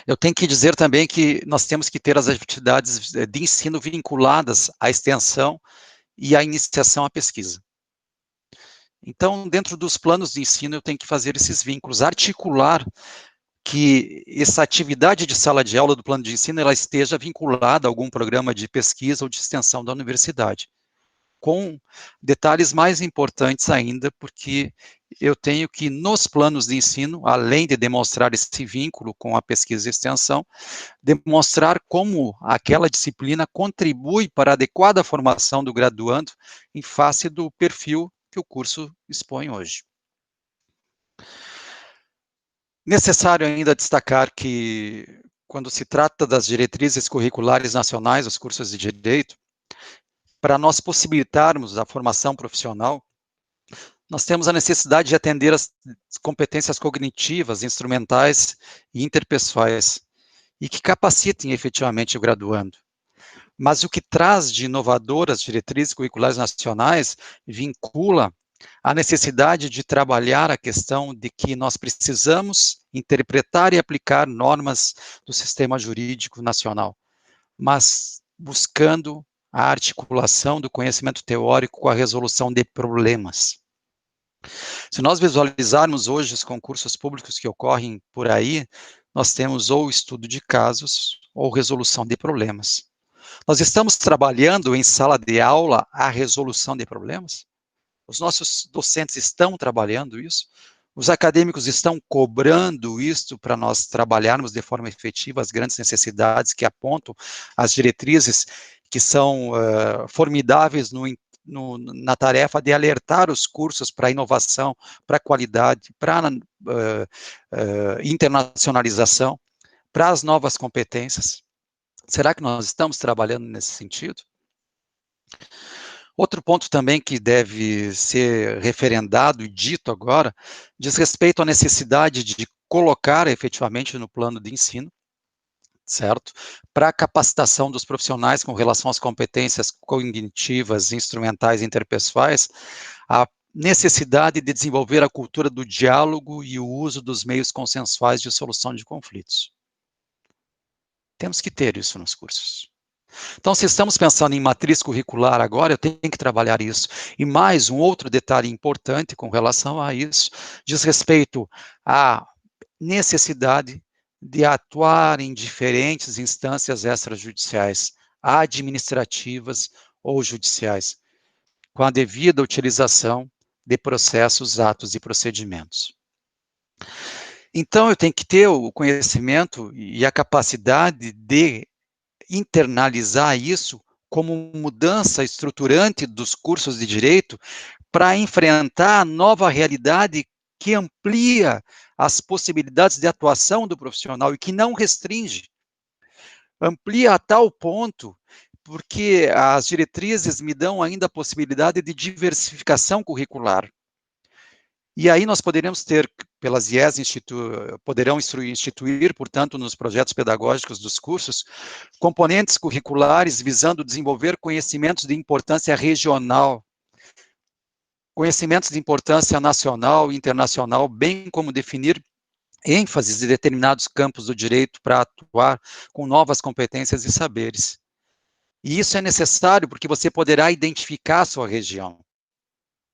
eu tenho que dizer também que nós temos que ter as atividades de ensino vinculadas à extensão e à iniciação à pesquisa. Então, dentro dos planos de ensino, eu tenho que fazer esses vínculos, articular que essa atividade de sala de aula do plano de ensino ela esteja vinculada a algum programa de pesquisa ou de extensão da universidade, com detalhes mais importantes ainda, porque eu tenho que, nos planos de ensino, além de demonstrar esse vínculo com a pesquisa e extensão, demonstrar como aquela disciplina contribui para a adequada formação do graduando em face do perfil que o curso expõe hoje. Necessário ainda destacar que, quando se trata das diretrizes curriculares nacionais dos cursos de Direito, para nós possibilitarmos a formação profissional, nós temos a necessidade de atender as competências cognitivas, instrumentais e interpessoais, e que capacitem efetivamente o graduando. Mas o que traz de inovador as diretrizes curriculares nacionais vincula a necessidade de trabalhar a questão de que nós precisamos interpretar e aplicar normas do sistema jurídico nacional, mas buscando a articulação do conhecimento teórico com a resolução de problemas. Se nós visualizarmos hoje os concursos públicos que ocorrem por aí, nós temos ou estudo de casos ou resolução de problemas. Nós estamos trabalhando em sala de aula a resolução de problemas? Os nossos docentes estão trabalhando isso? Os acadêmicos estão cobrando isso para nós trabalharmos de forma efetiva as grandes necessidades que apontam as diretrizes que são formidáveis na tarefa de alertar os cursos para a inovação, para a qualidade, para a internacionalização, para as novas competências? Será que nós estamos trabalhando nesse sentido? Outro ponto também que deve ser referendado e dito agora, diz respeito à necessidade de colocar efetivamente no plano de ensino, certo? Para a capacitação dos profissionais com relação às competências cognitivas, instrumentais e interpessoais, a necessidade de desenvolver a cultura do diálogo e o uso dos meios consensuais de solução de conflitos. Temos que ter isso nos cursos. Então, se estamos pensando em matriz curricular agora, eu tenho que trabalhar isso. E mais um outro detalhe importante com relação a isso, diz respeito à necessidade de atuar em diferentes instâncias extrajudiciais, administrativas ou judiciais, com a devida utilização de processos, atos e procedimentos. Então, eu tenho que ter o conhecimento e a capacidade de internalizar isso como mudança estruturante dos cursos de direito para enfrentar a nova realidade que amplia as possibilidades de atuação do profissional e que não restringe. Amplia a tal ponto porque as diretrizes me dão ainda a possibilidade de diversificação curricular. E aí nós poderemos ter, pelas IES, poderão instituir, portanto, nos projetos pedagógicos dos cursos, componentes curriculares visando desenvolver conhecimentos de importância regional, conhecimentos de importância nacional e internacional, bem como definir ênfases de determinados campos do direito para atuar com novas competências e saberes. E isso é necessário porque você poderá identificar a sua região.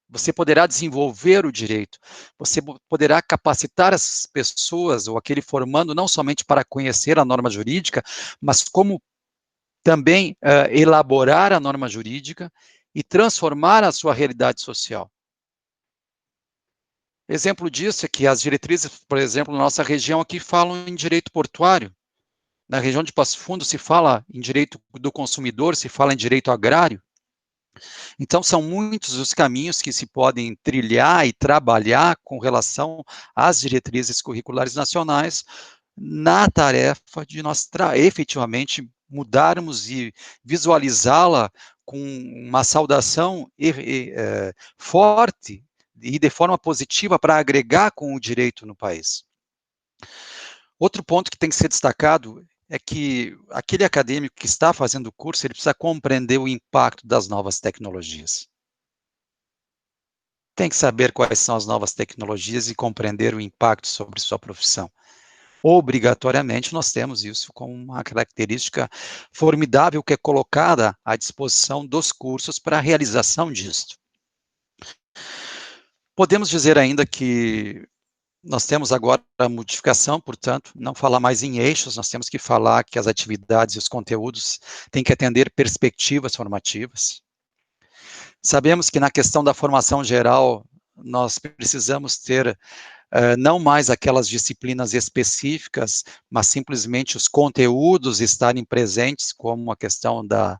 Você poderá desenvolver o direito, você poderá capacitar as pessoas, ou aquele formando, não somente para conhecer a norma jurídica, mas como também elaborar a norma jurídica e transformar a sua realidade social. Exemplo disso é que as diretrizes, por exemplo, na nossa região aqui falam em direito portuário. Na região de Passo Fundo se fala em direito do consumidor, se fala em direito agrário. Então, são muitos os caminhos que se podem trilhar e trabalhar com relação às diretrizes curriculares nacionais na tarefa de nós efetivamente mudarmos e visualizá-la com uma saudação forte e de forma positiva para agregar com o direito no país. Outro ponto que tem que ser destacado é que aquele acadêmico que está fazendo o curso, ele precisa compreender o impacto das novas tecnologias. Tem que saber quais são as novas tecnologias e compreender o impacto sobre sua profissão. Obrigatoriamente, nós temos isso como uma característica formidável que é colocada à disposição dos cursos para a realização disso. Podemos dizer ainda que nós temos agora a modificação, portanto, não falar mais em eixos, nós temos que falar que as atividades e os conteúdos têm que atender perspectivas formativas. Sabemos que na questão da formação geral, nós precisamos ter não mais aquelas disciplinas específicas, mas simplesmente os conteúdos estarem presentes, como a questão da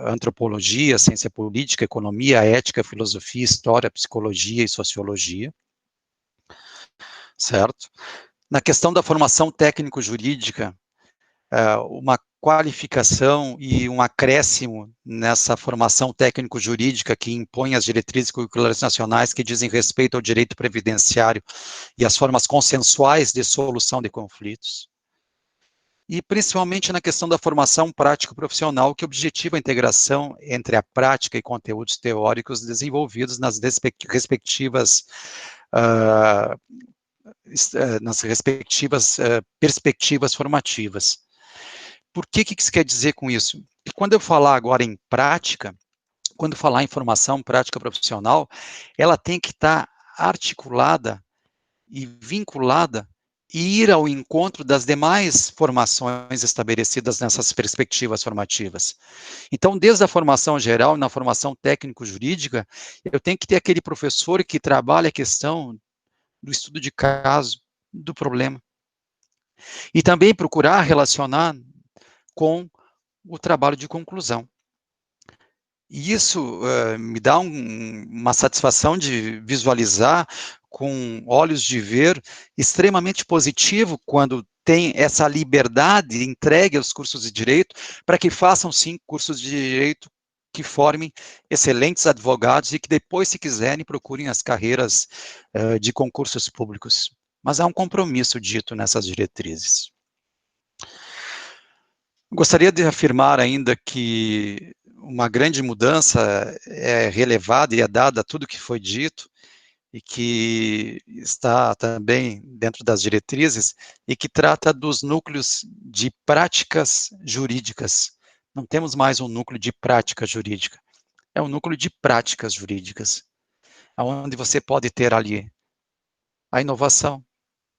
antropologia, ciência política, economia, ética, filosofia, história, psicologia e sociologia. Certo? Na questão da formação técnico-jurídica, uma qualificação e um acréscimo nessa formação técnico-jurídica que impõe as diretrizes curriculares nacionais que dizem respeito ao direito previdenciário e as formas consensuais de solução de conflitos. E principalmente na questão da formação prático-profissional, que objetiva a integração entre a prática e conteúdos teóricos desenvolvidos nas respectivas perspectivas formativas. Por que isso quer dizer com isso? Que quando eu falar agora em prática, quando falar em formação prática profissional, ela tem que estar articulada e vinculada e ir ao encontro das demais formações estabelecidas nessas perspectivas formativas. Então, desde a formação geral, na formação técnico-jurídica, eu tenho que ter aquele professor que trabalha a questão do estudo de caso, do problema. E também procurar relacionar com o trabalho de conclusão. E isso me dá uma satisfação de visualizar com olhos de ver extremamente positivo quando tem essa liberdade entregue aos cursos de direito para que façam, sim, cursos de direito que formem excelentes advogados e que depois, se quiserem, procurem as carreiras de concursos públicos. Mas há um compromisso dito nessas diretrizes. Gostaria de afirmar ainda que uma grande mudança é relevada e é dada a tudo que foi dito e que está também dentro das diretrizes e que trata dos núcleos de práticas jurídicas. Não temos mais um núcleo de prática jurídica, é um núcleo de práticas jurídicas, onde você pode ter ali a inovação,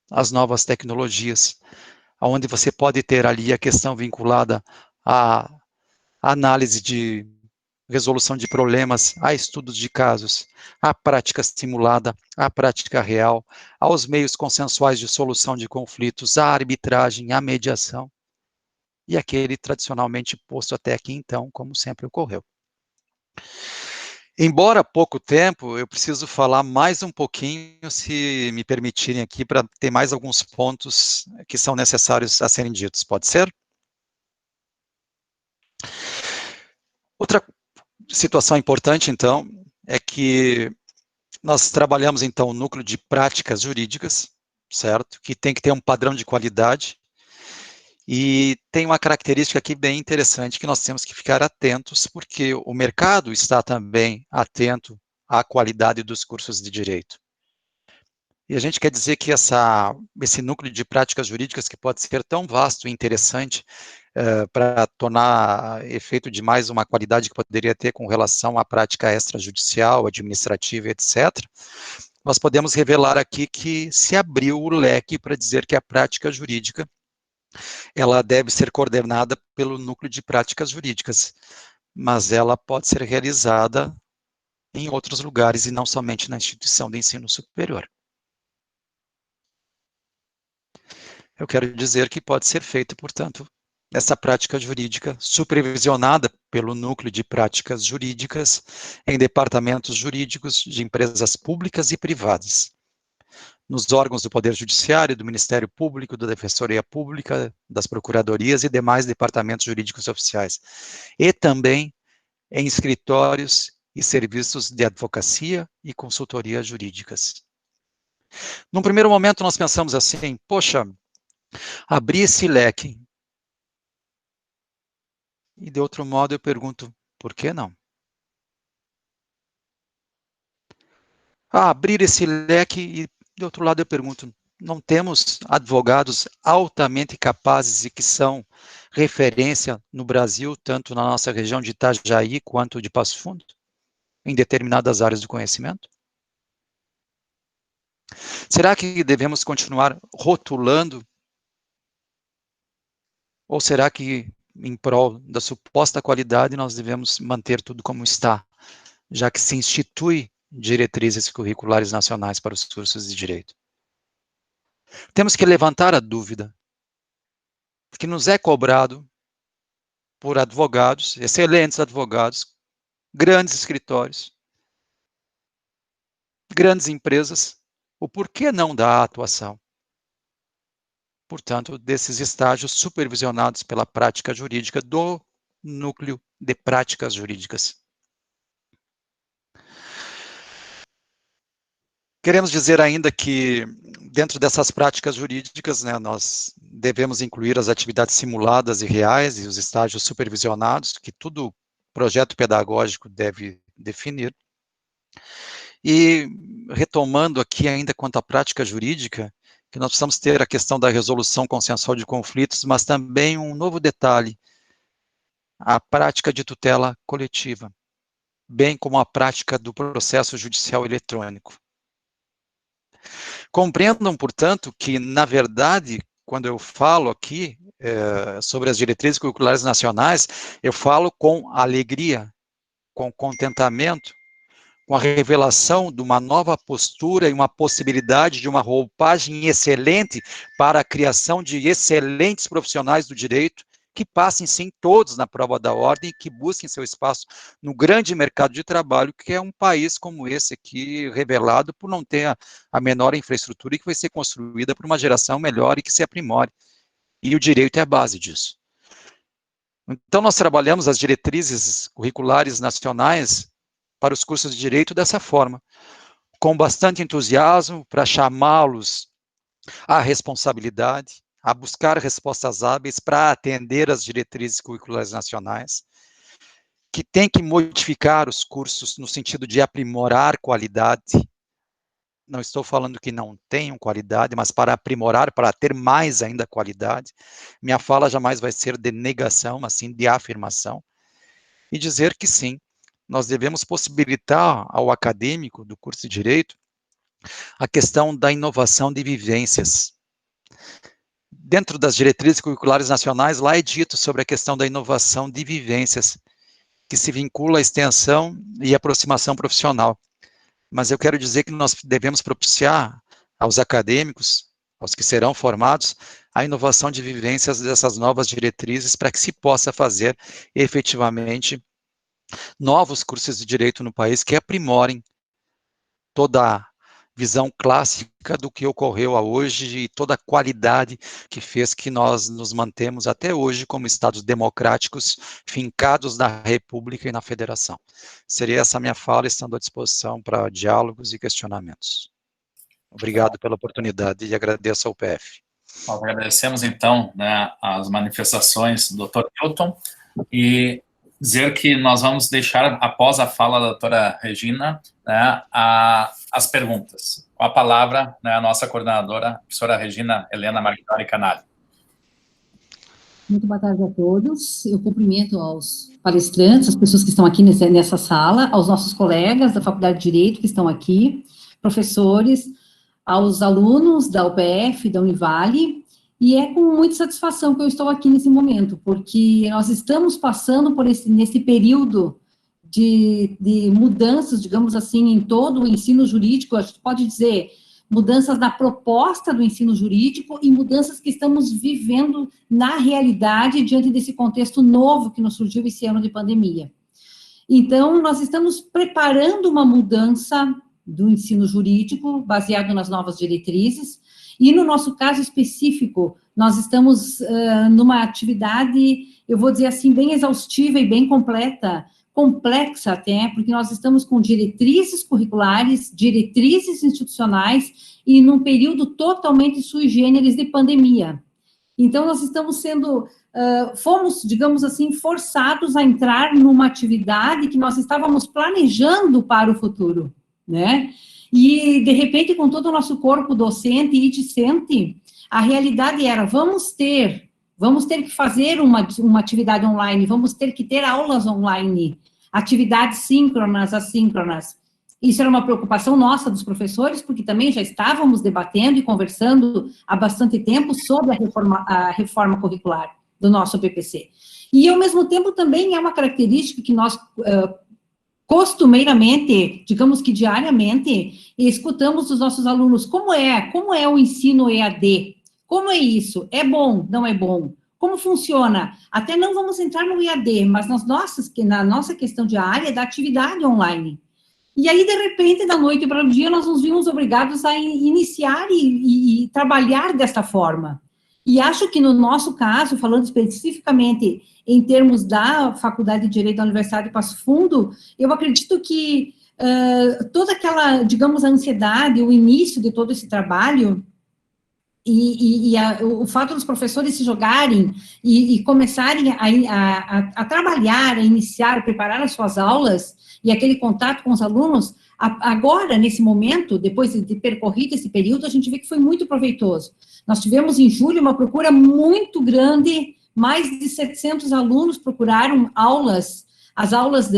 as novas tecnologias, onde você pode ter ali a questão vinculada a análise de resolução de problemas, a estudos de casos, a prática simulada, a prática real, aos meios consensuais de solução de conflitos, a arbitragem, a mediação, e aquele tradicionalmente posto até aqui então, como sempre ocorreu. Embora pouco tempo, eu preciso falar mais um pouquinho, se me permitirem aqui, para ter mais alguns pontos que são necessários a serem ditos. Pode ser? Outra situação importante, então, é que nós trabalhamos, então, o núcleo de práticas jurídicas, certo? Que tem que ter um padrão de qualidade, e tem uma característica aqui bem interessante, que nós temos que ficar atentos, porque o mercado está também atento à qualidade dos cursos de direito. E a gente quer dizer que esse núcleo de práticas jurídicas, que pode ser tão vasto e interessante, para tornar efeito de mais uma qualidade que poderia ter com relação à prática extrajudicial, administrativa, etc., nós podemos revelar aqui que se abriu o leque para dizer que a prática jurídica ela deve ser coordenada pelo núcleo de práticas jurídicas, mas ela pode ser realizada em outros lugares e não somente na instituição de ensino superior. Eu quero dizer que pode ser feito, portanto, essa prática jurídica supervisionada pelo núcleo de práticas jurídicas em departamentos jurídicos de empresas públicas e privadas, nos órgãos do Poder Judiciário, do Ministério Público, da Defensoria Pública, das Procuradorias e demais departamentos jurídicos oficiais, e também em escritórios e serviços de advocacia e consultoria jurídicas. Num primeiro momento, nós pensamos assim, poxa, abrir esse leque. E de outro modo eu pergunto, por que não? Abrir esse leque e de outro lado eu pergunto, não temos advogados altamente capazes e que são referência no Brasil, tanto na nossa região de Itajaí quanto de Passo Fundo, em determinadas áreas do conhecimento? Será que devemos continuar rotulando? Ou será que, em prol da suposta qualidade, nós devemos manter tudo como está, já que se institui diretrizes curriculares nacionais para os cursos de direito? Temos que levantar a dúvida, que nos é cobrado por advogados, excelentes advogados, grandes escritórios, grandes empresas, o porquê não da atuação, portanto, desses estágios supervisionados pela prática jurídica do núcleo de práticas jurídicas. Queremos dizer ainda que, dentro dessas práticas jurídicas, né, nós devemos incluir as atividades simuladas e reais e os estágios supervisionados, que todo projeto pedagógico deve definir. E, retomando aqui ainda quanto à prática jurídica, que nós precisamos ter a questão da resolução consensual de conflitos, mas também um novo detalhe, a prática de tutela coletiva, bem como a prática do processo judicial eletrônico. Compreendam, portanto, que, na verdade, quando eu falo aqui sobre as diretrizes curriculares nacionais, eu falo com alegria, com contentamento, com a revelação de uma nova postura e uma possibilidade de uma roupagem excelente para a criação de excelentes profissionais do direito, que passem, sim, todos na prova da ordem e que busquem seu espaço no grande mercado de trabalho, que é um país como esse aqui, revelado por não ter a menor infraestrutura e que vai ser construída por uma geração melhor e que se aprimore. E o direito é a base disso. Então, nós trabalhamos as diretrizes curriculares nacionais para os cursos de direito dessa forma, com bastante entusiasmo para chamá-los à responsabilidade, a buscar respostas hábeis para atender às diretrizes curriculares nacionais, que tem que modificar os cursos no sentido de aprimorar qualidade. Não estou falando que não tenham qualidade, mas para aprimorar, para ter mais ainda qualidade. Minha fala jamais vai ser de negação, mas sim de afirmação. E dizer que sim, nós devemos possibilitar ao acadêmico do curso de Direito a questão da inovação de vivências, dentro das diretrizes curriculares nacionais, lá é dito sobre a questão da inovação de vivências, que se vincula à extensão e aproximação profissional. Mas eu quero dizer que nós devemos propiciar aos acadêmicos, aos que serão formados, a inovação de vivências dessas novas diretrizes para que se possa fazer efetivamente novos cursos de direito no país que aprimorem toda a visão clássica do que ocorreu a hoje e toda a qualidade que fez que nós nos mantemos até hoje como estados democráticos fincados na República e na Federação. Seria essa a minha fala, estando à disposição para diálogos e questionamentos. Obrigado pela oportunidade e agradeço ao PF. Nós agradecemos, então, né, as manifestações do Dr. Newton e dizer que nós vamos deixar, após a fala da doutora Regina, né, as perguntas. Com a palavra, né, a nossa coordenadora, a professora Regina Helena Marchiori Canali. Muito boa tarde a todos. Eu cumprimento aos palestrantes, as pessoas que estão aqui nessa sala, aos nossos colegas da Faculdade de Direito que estão aqui, professores, aos alunos da UPF, da Univale, e é com muita satisfação que eu estou aqui nesse momento, porque nós estamos passando por nesse período de mudanças, digamos assim, em todo o ensino jurídico, a gente pode dizer, mudanças na proposta do ensino jurídico e mudanças que estamos vivendo na realidade diante desse contexto novo que nos surgiu esse ano de pandemia. Então, nós estamos preparando uma mudança do ensino jurídico, baseado nas novas diretrizes, e no nosso caso específico, nós estamos numa atividade, eu vou dizer assim, bem exaustiva e bem completa, complexa até, porque nós estamos com diretrizes curriculares, diretrizes institucionais, e num período totalmente sui generis de pandemia. Então, nós estamos sendo, fomos, digamos assim, forçados a entrar numa atividade que nós estávamos planejando para o futuro, né? E, de repente, com todo o nosso corpo docente e discente, a realidade era, vamos ter que fazer uma atividade online, vamos ter que ter aulas online, atividades síncronas, assíncronas. Isso era uma preocupação nossa dos professores, porque também já estávamos debatendo e conversando há bastante tempo sobre a reforma curricular do nosso PPC. E, ao mesmo tempo, também é uma característica que nós costumeiramente, digamos que diariamente, escutamos dos nossos alunos, como é o ensino EAD? Como é isso? É bom? Não é bom? Como funciona? Até não vamos entrar no EAD, mas na nossa questão diária da atividade online. E aí, de repente, da noite para o dia, nós nos vimos obrigados a iniciar e trabalhar desta forma. E acho que no nosso caso, falando especificamente em termos da Faculdade de Direito da Universidade de Passo Fundo, eu acredito que toda aquela, digamos, a ansiedade, o início de todo esse trabalho, o fato dos professores se jogarem e começarem a trabalhar, a iniciar, a preparar as suas aulas, e aquele contato com os alunos, agora, nesse momento, depois de percorrido esse período, a gente vê que foi muito proveitoso. Nós tivemos, em julho, uma procura muito grande, mais de 700 alunos procuraram as aulas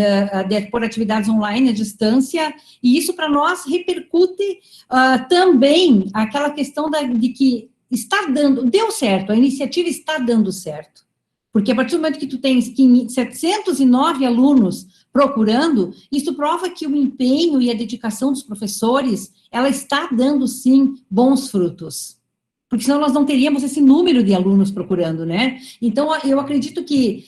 por atividades online à distância, e isso para nós repercute também aquela questão de que deu certo, a iniciativa está dando certo. Porque a partir do momento que tu tens 709 alunos procurando, isso prova que o empenho e a dedicação dos professores, ela está dando, sim, bons frutos. Porque senão nós não teríamos esse número de alunos procurando, né? Então, eu acredito que,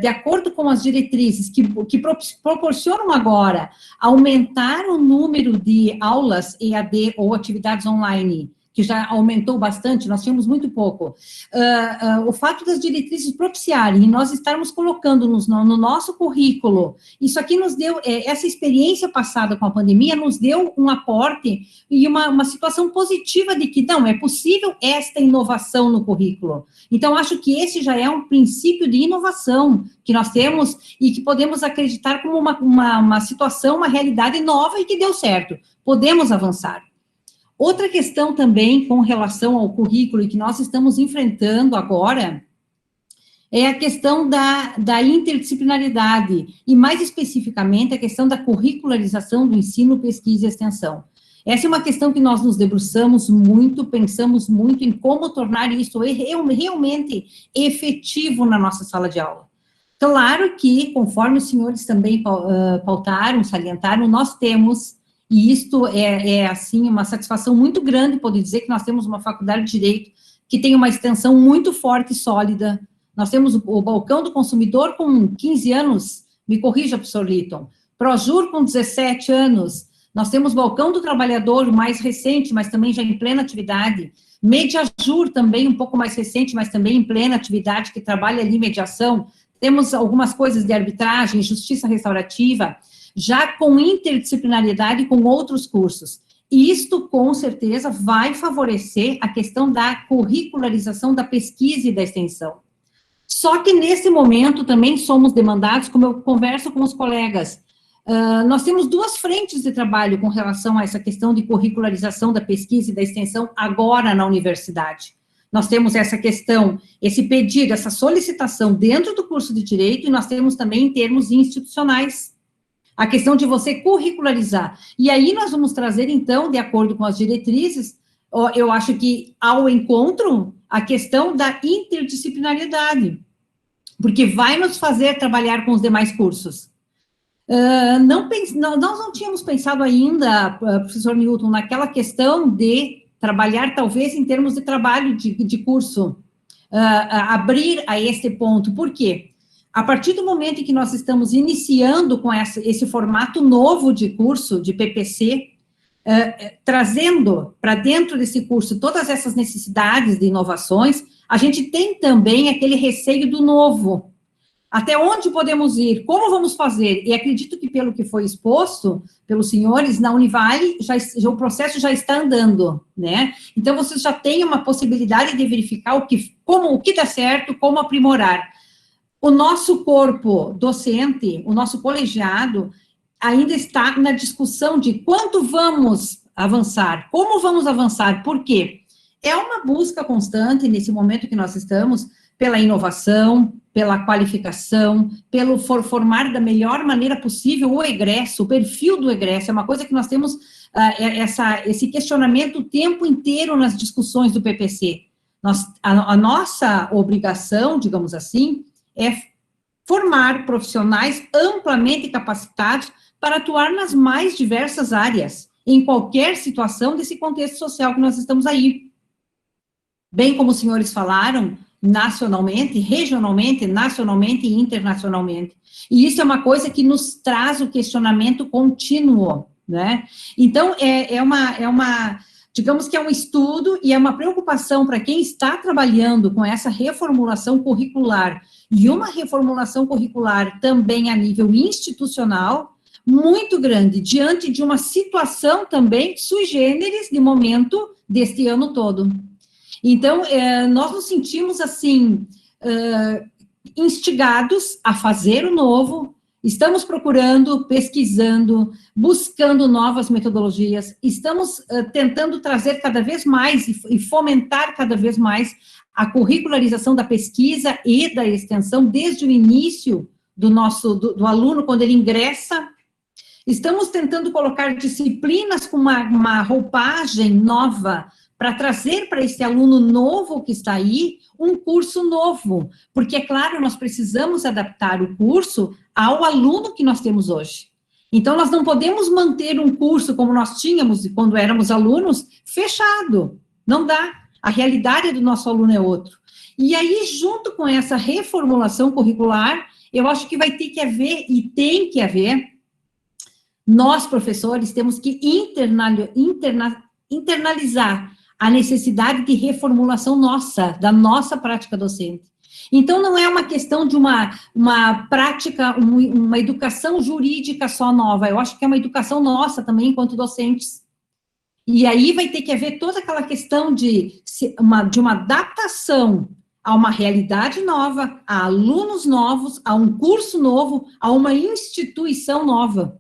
de acordo com as diretrizes que proporcionam agora aumentar o número de aulas EAD ou atividades online, que já aumentou bastante, nós tínhamos muito pouco, o fato das diretrizes propiciarem e nós estarmos colocando no nosso currículo, isso aqui nos deu, essa experiência passada com a pandemia nos deu um aporte e uma situação positiva de que, não, é possível esta inovação no currículo. Então, acho que esse já é um princípio de inovação que nós temos e que podemos acreditar como uma situação, uma realidade nova e que deu certo. Podemos avançar. Outra questão também com relação ao currículo e que nós estamos enfrentando agora é a questão da interdisciplinaridade e, mais especificamente, a questão da curricularização do ensino, pesquisa e extensão. Essa é uma questão que nós nos debruçamos muito, pensamos muito em como tornar isso realmente efetivo na nossa sala de aula. Claro que, conforme os senhores também pautaram, salientaram, nós temos, e isto assim, uma satisfação muito grande poder dizer que nós temos uma faculdade de Direito que tem uma extensão muito forte e sólida. Nós temos o balcão do consumidor com 15 anos, me corrija, professor Litton, Projur com 17 anos, nós temos o balcão do trabalhador mais recente, mas também já em plena atividade, Mediajur também um pouco mais recente, mas também em plena atividade, que trabalha ali mediação, temos algumas coisas de arbitragem, justiça restaurativa, já com interdisciplinariedade com outros cursos. E isto, com certeza, vai favorecer a questão da curricularização da pesquisa e da extensão. Só que, nesse momento, também somos demandados, como eu converso com os colegas, nós temos duas frentes de trabalho com relação a essa questão de curricularização da pesquisa e da extensão agora na universidade. Nós temos essa questão, esse pedido, essa solicitação dentro do curso de Direito, e nós temos também em termos institucionais, a questão de você curricularizar. E aí nós vamos trazer, então, de acordo com as diretrizes, eu acho que ao encontro, a questão da interdisciplinariedade, porque vai nos fazer trabalhar com os demais cursos. Nós não tínhamos pensado ainda, professor Newton, naquela questão de trabalhar, talvez, em termos de trabalho de curso, abrir a este ponto. Por quê? A partir do momento em que nós estamos iniciando com esse formato novo de curso, de PPC, trazendo para dentro desse curso todas essas necessidades de inovações, a gente tem também aquele receio do novo. Até onde podemos ir? Como vamos fazer? E acredito que, pelo que foi exposto pelos senhores, na Univale, o processo já está andando, né? Então, vocês já têm uma possibilidade de verificar o que dá certo, como aprimorar. O nosso corpo docente, o nosso colegiado, ainda está na discussão de quanto vamos avançar, como vamos avançar, por quê? É uma busca constante, nesse momento que nós estamos, pela inovação, pela qualificação, pelo formar da melhor maneira possível o egresso, o perfil do egresso, é uma coisa que nós temos esse questionamento o tempo inteiro nas discussões do PPC. A nossa obrigação, digamos assim, é formar profissionais amplamente capacitados para atuar nas mais diversas áreas, em qualquer situação desse contexto social que nós estamos aí. Bem como os senhores falaram, nacionalmente, regionalmente, nacionalmente e internacionalmente. E isso é uma coisa que nos traz o questionamento contínuo, né? Então, digamos que é um estudo e é uma preocupação para quem está trabalhando com essa reformulação curricular, e uma reformulação curricular também a nível institucional, muito grande, diante de uma situação também sui generis de momento deste ano todo. Então, nós nos sentimos, assim, instigados a fazer o novo, estamos procurando, pesquisando, buscando novas metodologias, estamos tentando trazer cada vez mais e fomentar cada vez mais a curricularização da pesquisa e da extensão desde o início do aluno, quando ele ingressa. Estamos tentando colocar disciplinas com uma roupagem nova, para trazer para esse aluno novo que está aí, um curso novo, porque, é claro, nós precisamos adaptar o curso ao aluno que nós temos hoje. Então, nós não podemos manter um curso como nós tínhamos quando éramos alunos, fechado, não dá, a realidade do nosso aluno é outro. E aí, junto com essa reformulação curricular, eu acho que vai ter que haver, e tem que haver, nós, professores, temos que internalizar a necessidade de reformulação da nossa prática docente. Então, não é uma questão de uma prática, uma educação jurídica só nova, eu acho que é uma educação nossa também, enquanto docentes. E aí vai ter que haver toda aquela questão de uma adaptação a uma realidade nova, a alunos novos, a um curso novo, a uma instituição nova.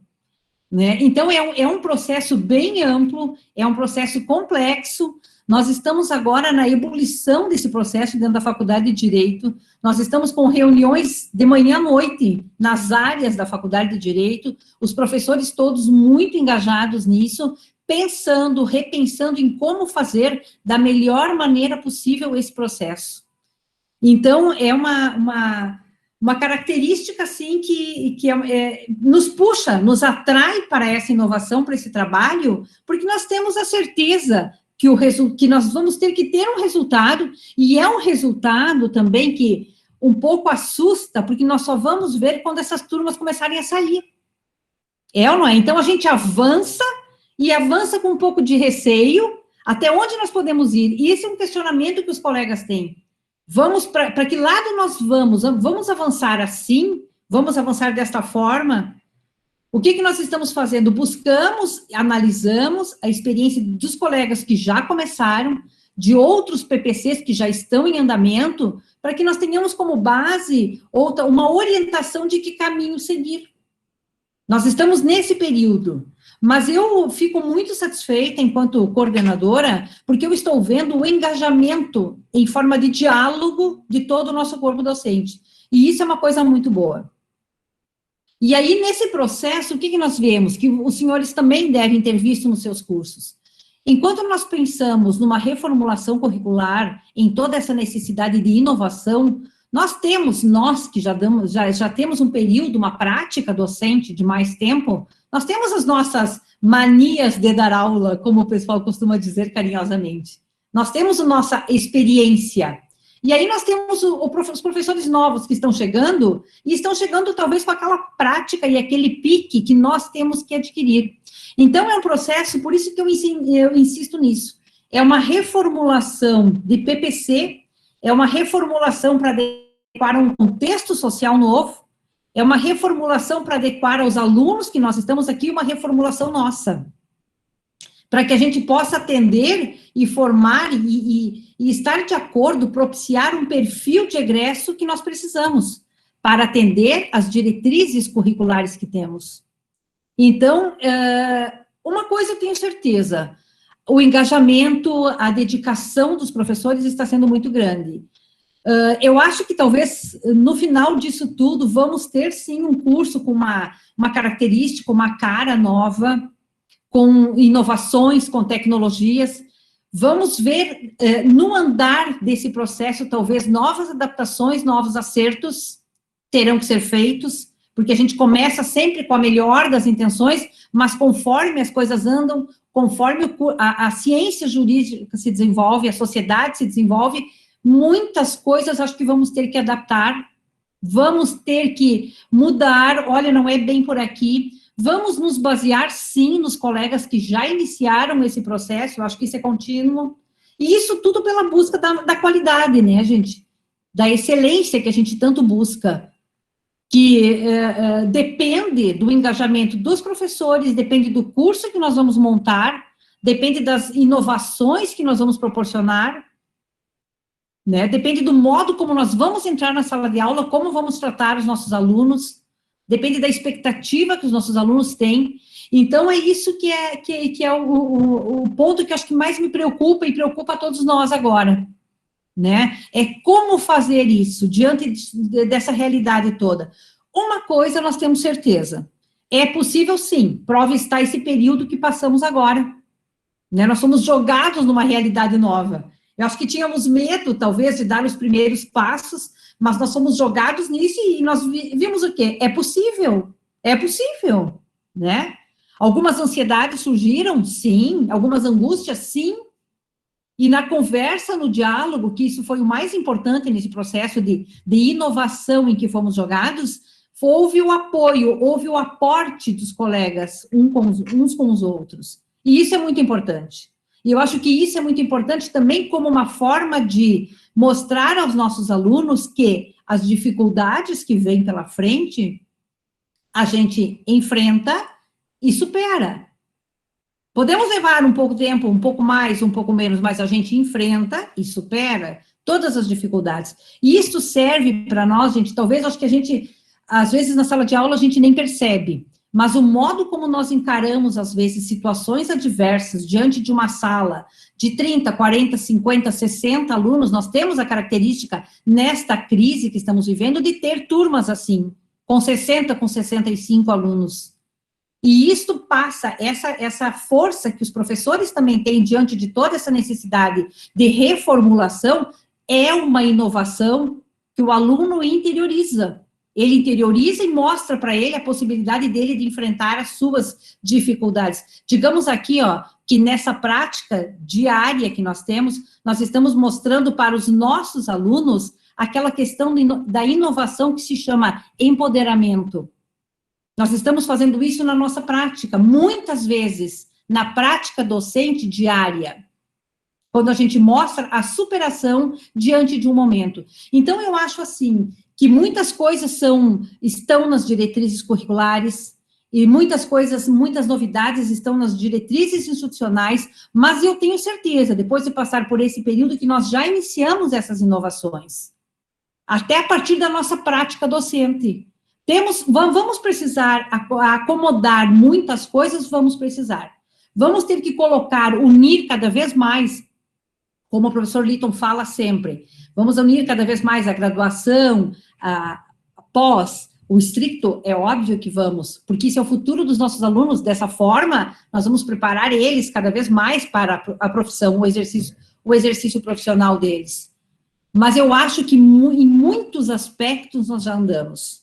Né? Então, é um processo bem amplo, é um processo complexo. Nós estamos agora na ebulição desse processo dentro da Faculdade de Direito, nós estamos com reuniões de manhã à noite nas áreas da Faculdade de Direito, os professores todos muito engajados nisso, pensando, repensando em como fazer da melhor maneira possível esse processo. Então, é uma característica, assim, que nos puxa, nos atrai para essa inovação, para esse trabalho, porque nós temos a certeza que nós vamos ter que ter um resultado, e é um resultado também que um pouco assusta, porque nós só vamos ver quando essas turmas começarem a sair. É ou não é? Então, a gente avança, e avança com um pouco de receio, até onde nós podemos ir? E esse é um questionamento que os colegas têm. Vamos, para que lado nós vamos? Vamos avançar assim? Vamos avançar desta forma? O que nós estamos fazendo? Buscamos, analisamos a experiência dos colegas que já começaram, de outros PPCs que já estão em andamento, para que nós tenhamos como base uma orientação de que caminho seguir. Nós estamos nesse período, mas eu fico muito satisfeita, enquanto coordenadora, porque eu estou vendo o engajamento em forma de diálogo de todo o nosso corpo docente. E isso é uma coisa muito boa. E aí, nesse processo, o que nós vemos? Que os senhores também devem ter visto nos seus cursos. Enquanto nós pensamos numa reformulação curricular, em toda essa necessidade de inovação, nós que já temos um período, uma prática docente de mais tempo, nós temos as nossas manias de dar aula, como o pessoal costuma dizer carinhosamente. Nós temos a nossa experiência. E aí nós temos os professores novos que estão chegando, e estão chegando talvez com aquela prática e aquele pique que nós temos que adquirir. Então, é um processo, por isso que eu insisto nisso. É uma reformulação de PPC, é uma reformulação para adequar a um contexto social novo, é uma reformulação para adequar aos alunos que nós estamos aqui, uma reformulação nossa, para que a gente possa atender e formar e estar de acordo, propiciar um perfil de egresso que nós precisamos, para atender as diretrizes curriculares que temos. Então, uma coisa eu tenho certeza, o engajamento, a dedicação dos professores está sendo muito grande. Eu acho que talvez, no final disso tudo, vamos ter, sim, um curso com uma característica, uma cara nova, com inovações, com tecnologias. Vamos ver, no andar desse processo, talvez novas adaptações, novos acertos terão que ser feitos, porque a gente começa sempre com a melhor das intenções, mas conforme as coisas andam, conforme a ciência jurídica se desenvolve, a sociedade se desenvolve, muitas coisas acho que vamos ter que adaptar, vamos ter que mudar, olha, não é bem por aqui, vamos nos basear, sim, nos colegas que já iniciaram esse processo, eu acho que isso é contínuo, e isso tudo pela busca da qualidade, né, gente? Da excelência que a gente tanto busca, que depende do engajamento dos professores, depende do curso que nós vamos montar, depende das inovações que nós vamos proporcionar, né? Depende do modo como nós vamos entrar na sala de aula, como vamos tratar os nossos alunos, depende da expectativa que os nossos alunos têm. Então, é isso que é o ponto que eu acho que mais me preocupa e preocupa a todos nós agora, né? É como fazer isso diante dessa realidade toda. Uma coisa nós temos certeza, é possível sim, prova está esse período que passamos agora, né? Nós somos jogados numa realidade nova. Eu acho que tínhamos medo, talvez, de dar os primeiros passos, mas nós somos jogados nisso e nós vimos o quê? É possível, né? Algumas ansiedades surgiram, sim, algumas angústias, sim, e na conversa, no diálogo, que isso foi o mais importante nesse processo de inovação em que fomos jogados, houve o apoio, houve o aporte dos colegas uns com os outros, e isso é muito importante. E eu acho que isso é muito importante também como uma forma de mostrar aos nossos alunos que as dificuldades que vêm pela frente, a gente enfrenta e supera. Podemos levar um pouco de tempo, um pouco mais, um pouco menos, mas a gente enfrenta e supera todas as dificuldades. E isso serve para nós, gente, talvez, acho que a gente, às vezes, na sala de aula, a gente nem percebe, mas o modo como nós encaramos, às vezes, situações adversas diante de uma sala de 30, 40, 50, 60 alunos, nós temos a característica, nesta crise que estamos vivendo, de ter turmas assim, com 60, com 65 alunos. E isto passa, essa força que os professores também têm diante de toda essa necessidade de reformulação, é uma inovação que o aluno interioriza. Ele interioriza e mostra para ele a possibilidade dele de enfrentar as suas dificuldades. Digamos aqui, ó, que nessa prática diária que nós temos, nós estamos mostrando para os nossos alunos aquela questão da inovação que se chama empoderamento. Nós estamos fazendo isso na nossa prática, muitas vezes, na prática docente diária, quando a gente mostra a superação diante de um momento. Então, eu acho assim, que muitas coisas estão nas diretrizes curriculares, e muitas novidades estão nas diretrizes institucionais, mas eu tenho certeza, depois de passar por esse período, que nós já iniciamos essas inovações, até a partir da nossa prática docente. Vamos precisar acomodar muitas coisas, vamos precisar. Vamos ter que unir cada vez mais, como o professor Litton fala sempre, vamos unir cada vez mais a graduação, a pós, o estricto, é óbvio que vamos, porque isso é o futuro dos nossos alunos. Dessa forma, nós vamos preparar eles cada vez mais para a profissão, o exercício profissional deles. Mas eu acho que em muitos aspectos nós já andamos.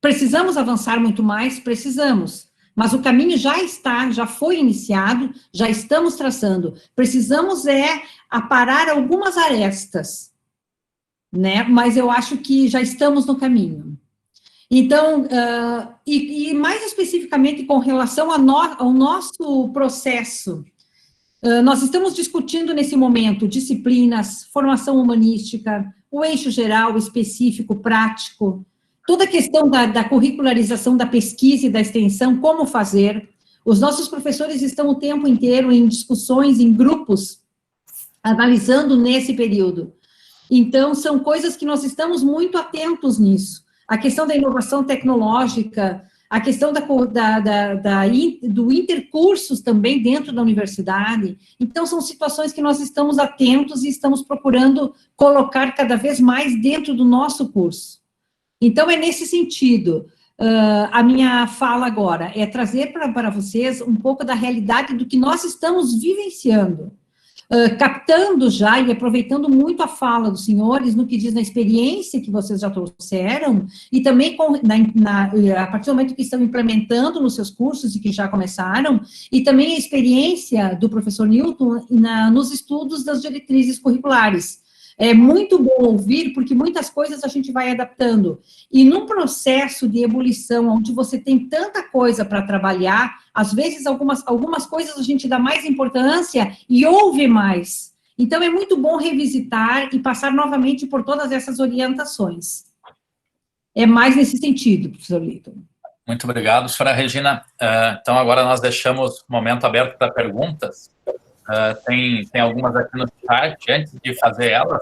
Precisamos avançar muito mais? Precisamos. Mas o caminho já foi iniciado, já estamos traçando. Precisamos aparar algumas arestas, né? Mas eu acho que já estamos no caminho. Então, e mais especificamente com relação ao nosso processo, nós estamos discutindo nesse momento disciplinas, formação humanística, o eixo geral, específico, prático, toda a questão da curricularização da pesquisa e da extensão, como fazer. Os nossos professores estão o tempo inteiro em discussões, em grupos, analisando nesse período. Então, são coisas que nós estamos muito atentos nisso. A questão da inovação tecnológica, a questão do intercursos também dentro da universidade. Então, são situações que nós estamos atentos e estamos procurando colocar cada vez mais dentro do nosso curso. Então, é nesse sentido, a minha fala agora é trazer para vocês um pouco da realidade do que nós estamos vivenciando, captando já e aproveitando muito a fala dos senhores no que diz na experiência que vocês já trouxeram, e também a partir do momento que estão implementando nos seus cursos e que já começaram, e também a experiência do professor Newton nos estudos das diretrizes curriculares. É muito bom ouvir, porque muitas coisas a gente vai adaptando. E num processo de ebulição, onde você tem tanta coisa para trabalhar, às vezes algumas coisas a gente dá mais importância e ouve mais. Então, é muito bom revisitar e passar novamente por todas essas orientações. É mais nesse sentido, professor Litton. Muito obrigado, senhora Regina. Então, agora nós deixamos o momento aberto para perguntas. Tem algumas aqui no chat. Antes de fazer elas,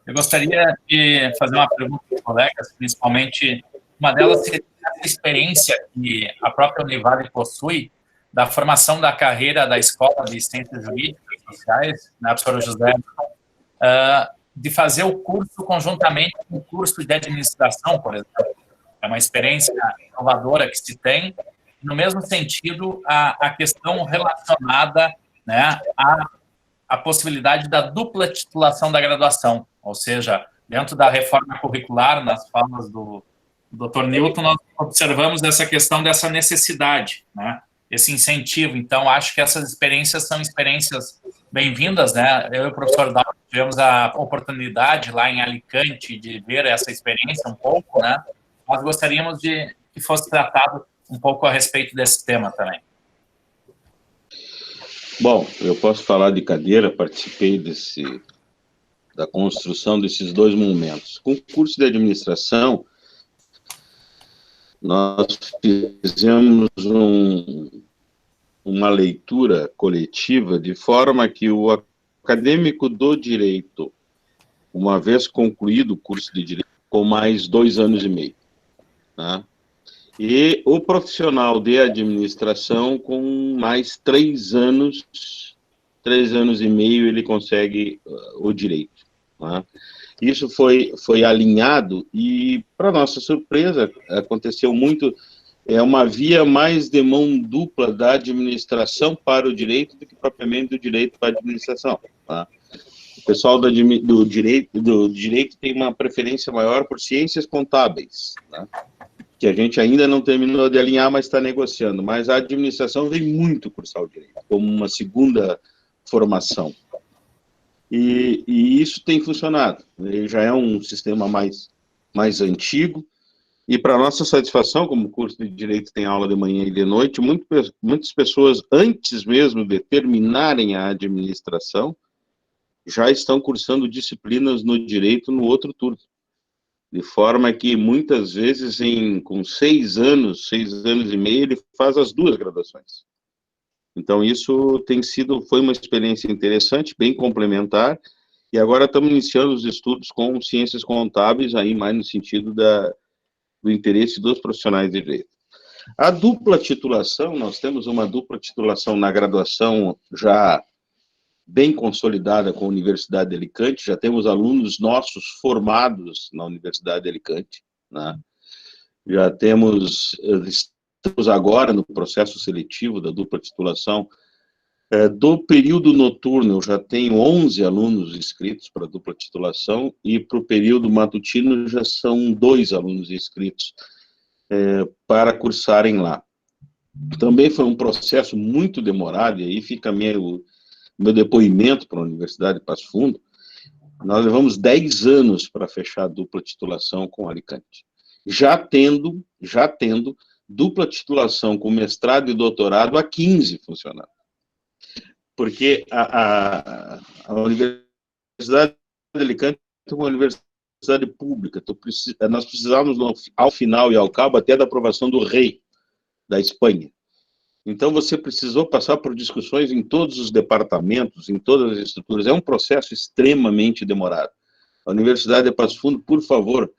eu gostaria de fazer uma pergunta para os colegas, principalmente uma delas seria a experiência que a própria Univale possui da formação da carreira da Escola de Ciências Jurídicas e Sociais, na professora José, de fazer o curso conjuntamente com o curso de administração, por exemplo. É uma experiência inovadora que se tem, no mesmo sentido, a questão relacionada, né, a possibilidade da dupla titulação da graduação, ou seja, dentro da reforma curricular, nas falas do Dr. Newton, nós observamos essa questão dessa necessidade, né, esse incentivo. Então, acho que essas experiências são experiências bem-vindas, né, eu e o professor Dalton tivemos a oportunidade lá em Alicante de ver essa experiência um pouco, né, nós gostaríamos de que fosse tratado um pouco a respeito desse tema também. Bom, eu posso falar de cadeira, participei da construção desses dois momentos. Com o curso de administração, nós fizemos uma leitura coletiva de forma que o acadêmico do direito, uma vez concluído o curso de direito, com mais 2 anos e meio, né? E o profissional de administração, com mais 3 anos e meio, ele consegue o direito, né? Isso foi alinhado e, para nossa surpresa, aconteceu muito é uma via mais de mão dupla da administração para o direito do que propriamente do direito para a administração. Tá? O pessoal do direito tem uma preferência maior por ciências contábeis, tá? Que a gente ainda não terminou de alinhar, mas está negociando. Mas a administração vem muito cursar o direito, como uma segunda formação. E isso tem funcionado. Ele já é um sistema mais antigo, e para nossa satisfação, como o curso de Direito tem aula de manhã e de noite, muitas pessoas, antes mesmo de terminarem a administração, já estão cursando disciplinas no direito no outro turno. De forma que, muitas vezes, com 6 anos e meio, ele faz as 2 graduações. Então, isso foi uma experiência interessante, bem complementar, e agora estamos iniciando os estudos com ciências contábeis, aí mais no sentido do interesse dos profissionais de direito. A dupla titulação, nós temos uma dupla titulação na graduação já bem consolidada com a Universidade de Alicante, já temos alunos nossos formados na Universidade de Alicante, né? Estamos agora no processo seletivo da dupla titulação. Do período noturno, eu já tenho 11 alunos inscritos para a dupla titulação, e para o período matutino já são 2 alunos inscritos para cursarem lá. Também foi um processo muito demorado, e aí fica meu depoimento para a Universidade de Passo Fundo. Nós levamos 10 anos para fechar a dupla titulação com Alicante. Já tendo dupla titulação com mestrado e doutorado há 15 funcionando. Porque a Universidade de Alicante é uma universidade pública, nós precisávamos, ao final e ao cabo, até da aprovação do rei da Espanha. Então, você precisou passar por discussões em todos os departamentos, em todas as estruturas. É um processo extremamente demorado. A Universidade de Passo Fundo, por favor,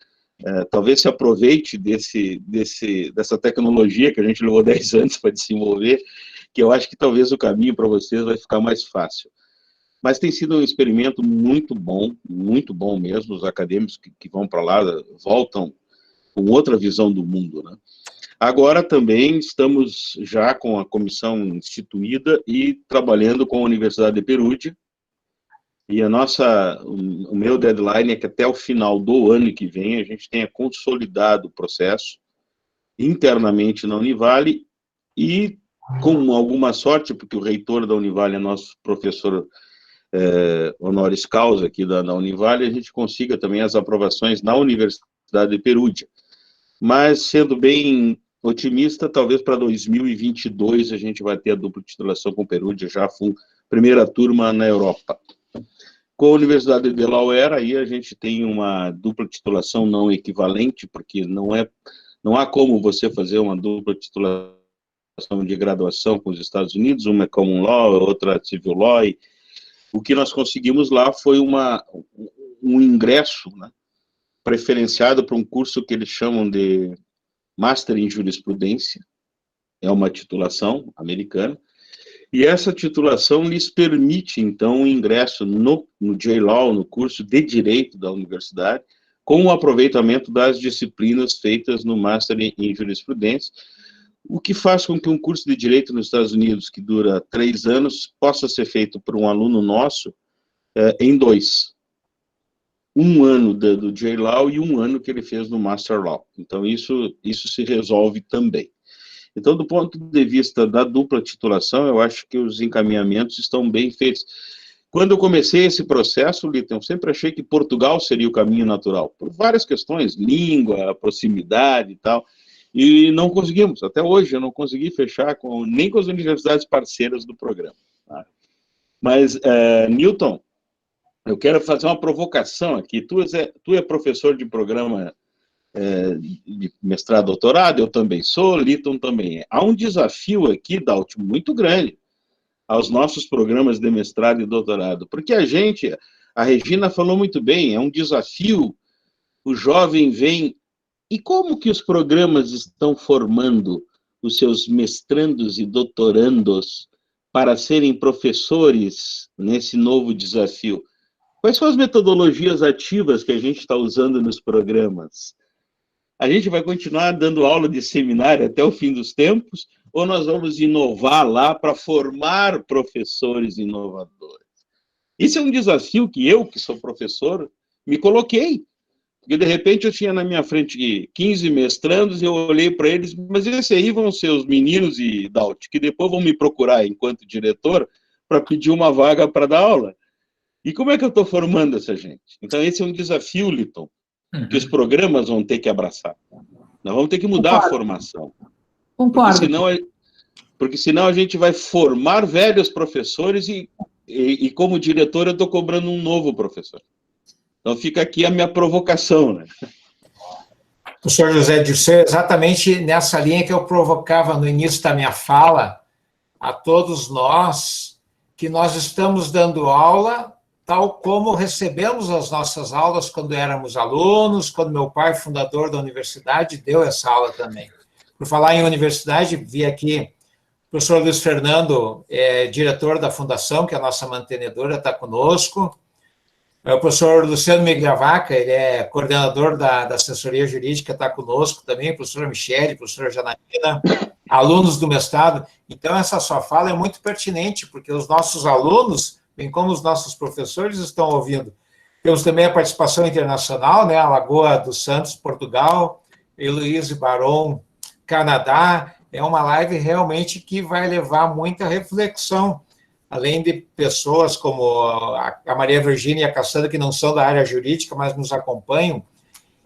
talvez se aproveite dessa tecnologia que a gente levou 10 anos para desenvolver, que eu acho que talvez o caminho para vocês vai ficar mais fácil. Mas tem sido um experimento muito bom mesmo. Os acadêmicos que vão para lá voltam com outra visão do mundo, né? Agora também estamos já com a comissão instituída e trabalhando com a Universidade de Perugia, e o meu deadline é que até o final do ano que vem a gente tenha consolidado o processo internamente na Univale, e com alguma sorte, porque o reitor da Univale é nosso professor honoris causa aqui da Univale, a gente consiga também as aprovações na Universidade de Perugia. Mas, sendo bem otimista, talvez para 2022 a gente vai ter a dupla titulação com Perugia, já primeira turma na Europa. Com a Universidade de Delaware, aí a gente tem uma dupla titulação não equivalente, porque não há como você fazer uma dupla titulação de graduação com os Estados Unidos, uma é Common Law, outra é Civil Law. O que nós conseguimos lá foi um ingresso, né, preferenciado para um curso que eles chamam de Master em Jurisprudência, é uma titulação americana, e essa titulação lhes permite, então, o ingresso no J-Law, no curso de Direito da universidade, com o aproveitamento das disciplinas feitas no Master em Jurisprudência, o que faz com que um curso de Direito nos Estados Unidos, que dura 3 anos, possa ser feito por um aluno nosso em 2. Um ano do J-Law e 1 ano que ele fez no Master Law. Então, isso se resolve também. Então, do ponto de vista da dupla titulação, eu acho que os encaminhamentos estão bem feitos. Quando eu comecei esse processo, Lito, eu sempre achei que Portugal seria o caminho natural, por várias questões, língua, proximidade e tal, e não conseguimos. Até hoje eu não consegui fechar nem com as universidades parceiras do programa. Tá? Mas, Newton, eu quero fazer uma provocação aqui. Tu é professor de programa de mestrado, doutorado, eu também sou, Liton também é. Há um desafio aqui, Dalton, muito grande aos nossos programas de mestrado e doutorado, porque a Regina falou muito bem, é um desafio, o jovem vem, e como que os programas estão formando os seus mestrandos e doutorandos para serem professores nesse novo desafio? Quais são as metodologias ativas que a gente está usando nos programas? A gente vai continuar dando aula de seminário até o fim dos tempos, ou nós vamos inovar lá para formar professores inovadores? Isso é um desafio que eu, que sou professor, me coloquei. Porque, de repente, eu tinha na minha frente 15 mestrandos e eu olhei para eles, mas esses aí vão ser os meninos e Daut, que depois vão me procurar enquanto diretor para pedir uma vaga para dar aula. E como é que eu estou formando essa gente? Então, esse é um desafio, Liton, que os programas vão ter que abraçar. Nós vamos ter que mudar a formação. Concordo. Porque senão a gente vai formar velhos professores e como diretor, eu estou cobrando um novo professor. Então, fica aqui a minha provocação, né? Professor José Dirceu, exatamente nessa linha que eu provocava no início da minha fala a todos nós, que nós estamos dando aula tal como recebemos as nossas aulas quando éramos alunos, quando meu pai, fundador da universidade, deu essa aula também. Por falar em universidade, vi aqui o professor Luiz Fernando, diretor da fundação, que é a nossa mantenedora, está conosco. O professor Luciano Migliavaca, ele é coordenador da assessoria jurídica, está conosco também, a professora Michele, professora Janaína, alunos do mestrado. Então, essa sua fala é muito pertinente, porque os nossos alunos, bem como os nossos professores, estão ouvindo. Temos também a participação internacional, né, Lagoa dos Santos, Portugal, Heloíse Baron, Canadá. É uma live realmente que vai levar muita reflexão, além de pessoas como a Maria Virgínia e a Cassandra, que não são da área jurídica, mas nos acompanham.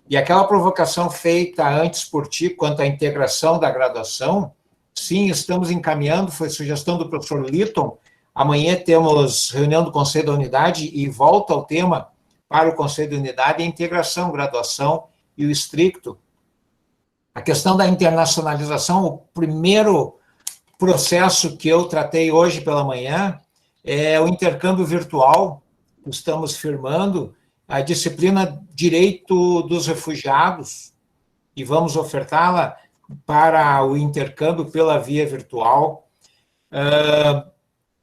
E aquela provocação feita antes por ti, quanto à integração da graduação, sim, estamos encaminhando, foi sugestão do professor Liton. Amanhã temos reunião do Conselho da Unidade e volta ao tema para o Conselho da Unidade, a integração, graduação e o estricto. A questão da internacionalização, o primeiro processo que eu tratei hoje pela manhã é o intercâmbio virtual, que estamos firmando, a disciplina Direito dos Refugiados, e vamos ofertá-la para o intercâmbio pela via virtual.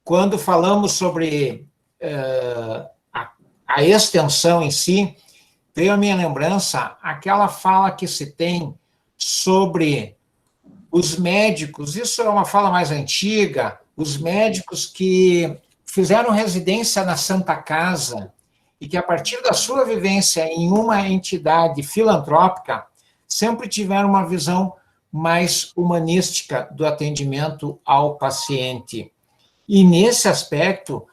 Quando falamos sobre a extensão em si, veio à minha lembrança aquela fala que se tem sobre os médicos, isso é uma fala mais antiga, os médicos que fizeram residência na Santa Casa e que, a partir da sua vivência em uma entidade filantrópica, sempre tiveram uma visão mais humanística do atendimento ao paciente. E, nesse aspecto,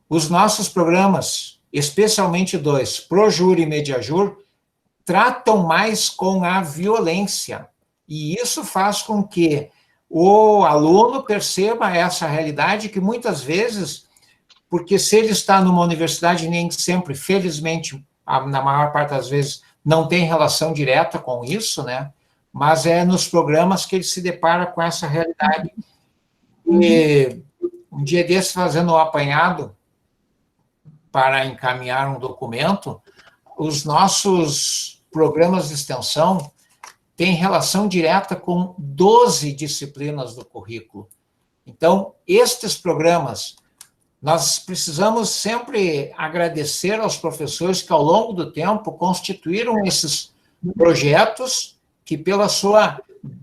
os nossos programas, especialmente dois, ProJur e Mediajur, tratam mais com a violência. E isso faz com que o aluno perceba essa realidade que, muitas vezes, porque se ele está numa universidade, nem sempre, felizmente, na maior parte das vezes, não tem relação direta com isso, né? Mas é nos programas que ele se depara com essa realidade. E um dia desse, fazendo um apanhado para encaminhar um documento, os nossos programas de extensão têm relação direta com 12 disciplinas do currículo. Então, estes programas, nós precisamos sempre agradecer aos professores que, ao longo do tempo, constituíram esses projetos que, pela sua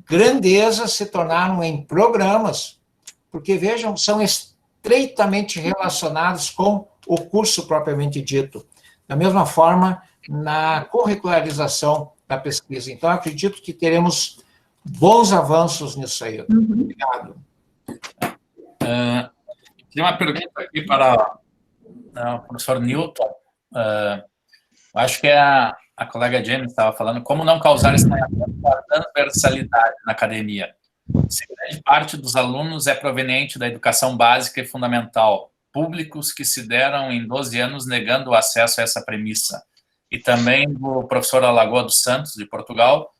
grandeza, se tornaram em programas, porque, vejam, são estreitamente relacionados com o curso propriamente dito. Da mesma forma, na curricularização da pesquisa. Então, acredito que teremos bons avanços nisso aí. Obrigado. Tem uma pergunta aqui para o professor Newton. Acho que a colega Jenny estava falando, como não causar estranhamento com a transversalidade na academia? Se grande parte dos alunos é proveniente da educação básica e fundamental, públicos que se deram em 12 anos negando o acesso a essa premissa. E também do professor Lagoa dos Santos, de Portugal.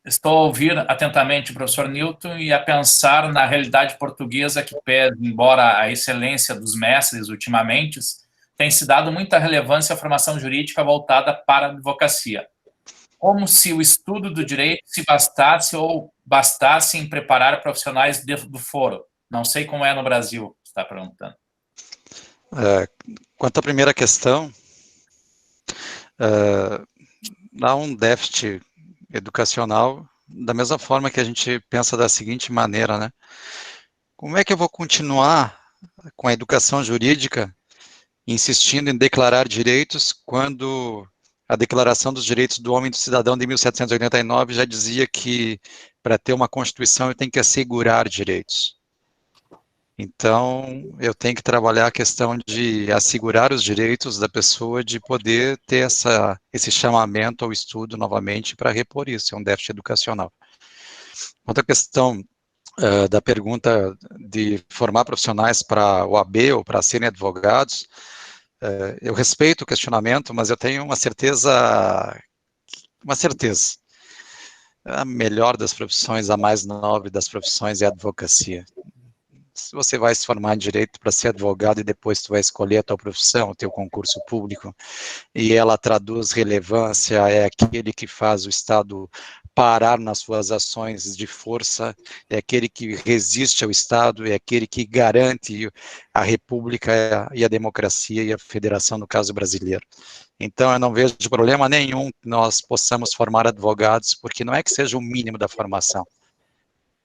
Estou a ouvir atentamente o professor Newton e a pensar na realidade portuguesa que pesa, embora a excelência dos mestres ultimamente, tem se dado muita relevância à formação jurídica voltada para a advocacia. Como se o estudo do direito se bastasse em preparar profissionais do foro. Não sei como é no Brasil, está perguntando. Quanto à primeira questão, há um déficit educacional, da mesma forma que a gente pensa da seguinte maneira, né? Como é que eu vou continuar com a educação jurídica insistindo em declarar direitos quando a Declaração dos Direitos do Homem e do Cidadão de 1789 já dizia que para ter uma Constituição eu tenho que assegurar direitos. Então, eu tenho que trabalhar a questão de assegurar os direitos da pessoa de poder ter esse chamamento ao estudo novamente para repor isso, é um déficit educacional. Quanto à questão da pergunta de formar profissionais para o OAB ou para serem advogados, eu respeito o questionamento, mas eu tenho uma certeza, a melhor das profissões, a mais nobre das profissões é a advocacia. Se você vai se formar em direito para ser advogado e depois tu vai escolher a tua profissão, o teu concurso público, e ela traduz relevância, é aquele que faz o Estado parar nas suas ações de força, é aquele que resiste ao Estado, é aquele que garante a república e a democracia e a federação, no caso brasileiro. Então, eu não vejo problema nenhum que nós possamos formar advogados, porque não é que seja o mínimo da formação,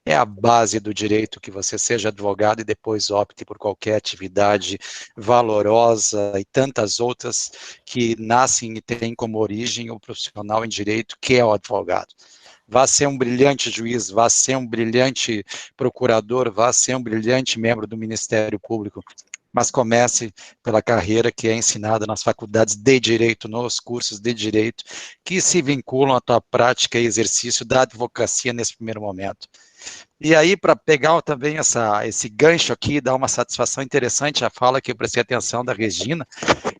é a base do direito que você seja advogado e depois opte por qualquer atividade valorosa e tantas outras que nascem e têm como origem o profissional em direito, que é o advogado. Vá ser um brilhante juiz, vá ser um brilhante procurador, vá ser um brilhante membro do Ministério Público, mas comece pela carreira que é ensinada nas faculdades de direito, nos cursos de direito, que se vinculam à tua prática e exercício da advocacia nesse primeiro momento. E aí, para pegar também esse gancho aqui, dar uma satisfação interessante, a fala que eu prestei atenção da Regina,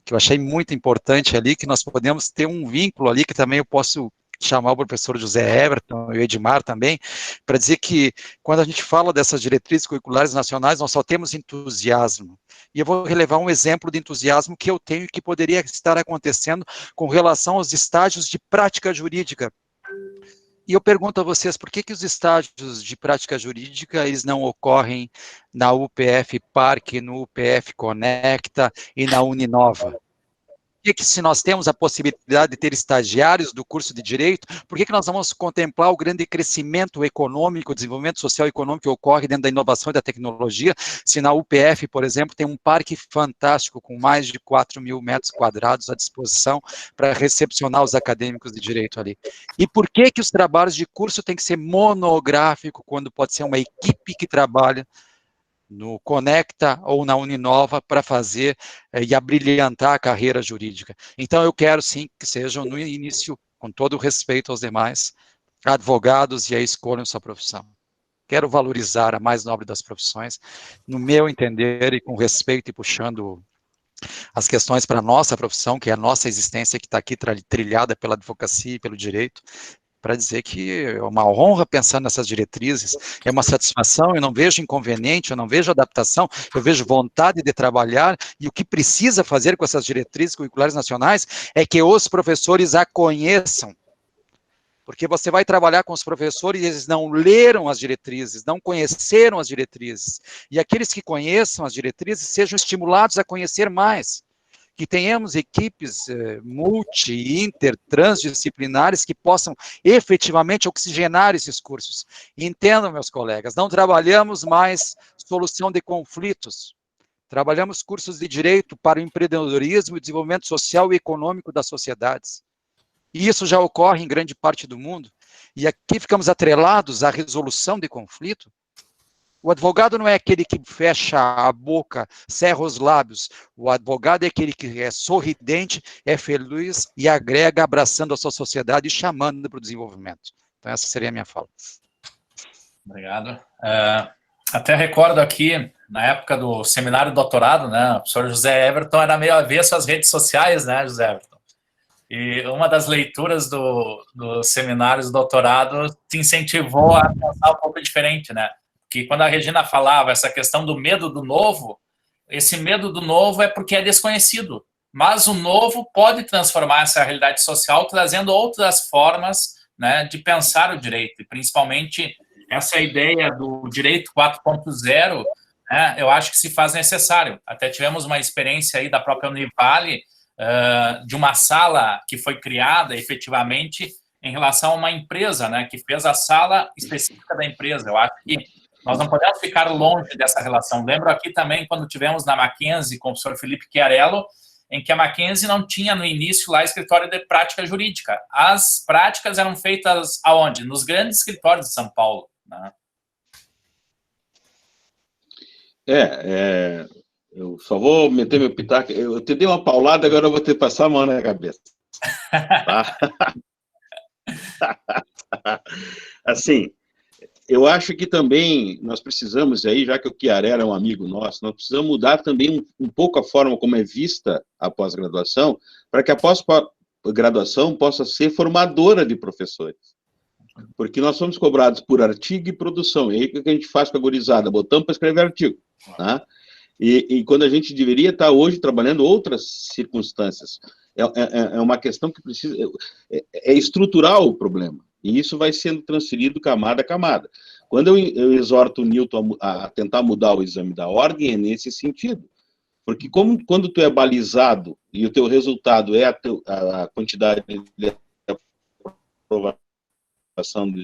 que eu achei muito importante ali, que nós podemos ter um vínculo ali, que também eu posso chamar o professor José Everton e o Edmar também, para dizer que quando a gente fala dessas diretrizes curriculares nacionais, nós só temos entusiasmo. E eu vou relevar um exemplo de entusiasmo que eu tenho e que poderia estar acontecendo com relação aos estágios de prática jurídica. E eu pergunto a vocês, por que os estágios de prática jurídica eles não ocorrem na UPF Parque, no UPF Conecta e na Uninova? Por que se nós temos a possibilidade de ter estagiários do curso de Direito, por que nós vamos contemplar o grande crescimento econômico, o desenvolvimento social e econômico que ocorre dentro da inovação e da tecnologia, se na UPF, por exemplo, tem um parque fantástico com mais de 4.000 metros quadrados à disposição para recepcionar os acadêmicos de Direito ali? E por que os trabalhos de curso têm que ser monográficos, quando pode ser uma equipe que trabalha no Conecta ou na Uninova para fazer e abrilhantar a carreira jurídica? Então, eu quero sim que sejam no início, com todo o respeito aos demais, advogados e aí escolham sua profissão. Quero valorizar a mais nobre das profissões, no meu entender e com respeito e puxando as questões para a nossa profissão, que é a nossa existência que está aqui trilhada pela advocacia e pelo direito, para dizer que é uma honra pensar nessas diretrizes, é uma satisfação, eu não vejo inconveniente, eu não vejo adaptação, eu vejo vontade de trabalhar, e o que precisa fazer com essas diretrizes curriculares nacionais é que os professores a conheçam, porque você vai trabalhar com os professores e eles não leram as diretrizes, não conheceram as diretrizes, e aqueles que conheçam as diretrizes sejam estimulados a conhecer mais, que tenhamos equipes multi, inter, transdisciplinares que possam efetivamente oxigenar esses cursos. Entendam, meus colegas, não trabalhamos mais solução de conflitos, trabalhamos cursos de direito para o empreendedorismo e desenvolvimento social e econômico das sociedades. E isso já ocorre em grande parte do mundo, e aqui ficamos atrelados à resolução de conflito. O advogado não é aquele que fecha a boca, cerra os lábios. O advogado é aquele que é sorridente, é feliz e agrega, abraçando a sua sociedade e chamando para o desenvolvimento. Então, essa seria a minha fala. Obrigado. Até recordo aqui, na época do seminário de doutorado, né, o professor José Everton era meio avesso às redes sociais, né, José Everton? E uma das leituras do seminário de doutorado te incentivou a pensar um pouco diferente, né? Que quando a Regina falava essa questão do medo do novo, esse medo do novo é porque é desconhecido, mas o novo pode transformar essa realidade social trazendo outras formas, né, de pensar o direito, e principalmente essa ideia do direito 4.0, né, eu acho que se faz necessário. Até tivemos uma experiência aí da própria Univale, de uma sala que foi criada, efetivamente, em relação a uma empresa, né, que fez a sala específica da empresa. Eu acho que nós não podemos ficar longe dessa relação. Lembro aqui também, quando tivemos na Mackenzie com o professor Felipe Chiarello, em que a Mackenzie não tinha, no início, lá escritório de prática jurídica. As práticas eram feitas aonde? Nos grandes escritórios de São Paulo, né? Eu só vou meter meu pitaco. Eu te dei uma paulada, agora eu vou ter que passar a mão na cabeça. Tá? Assim, eu acho que também nós precisamos, aí, já que o Chiarello é um amigo nosso, nós precisamos mudar também um pouco a forma como é vista a pós-graduação, para que a pós-graduação possa ser formadora de professores. Porque nós somos cobrados por artigo e produção. E aí, o que a gente faz com a gurizada? Botamos para escrever artigo. Tá? E quando a gente deveria estar hoje trabalhando outras circunstâncias. É uma questão que precisa... É estrutural o problema. E isso vai sendo transferido camada a camada. Quando eu exorto o Newton a tentar mudar o exame da ordem, é nesse sentido. Porque quando tu é balizado e o teu resultado é a quantidade de aprovação do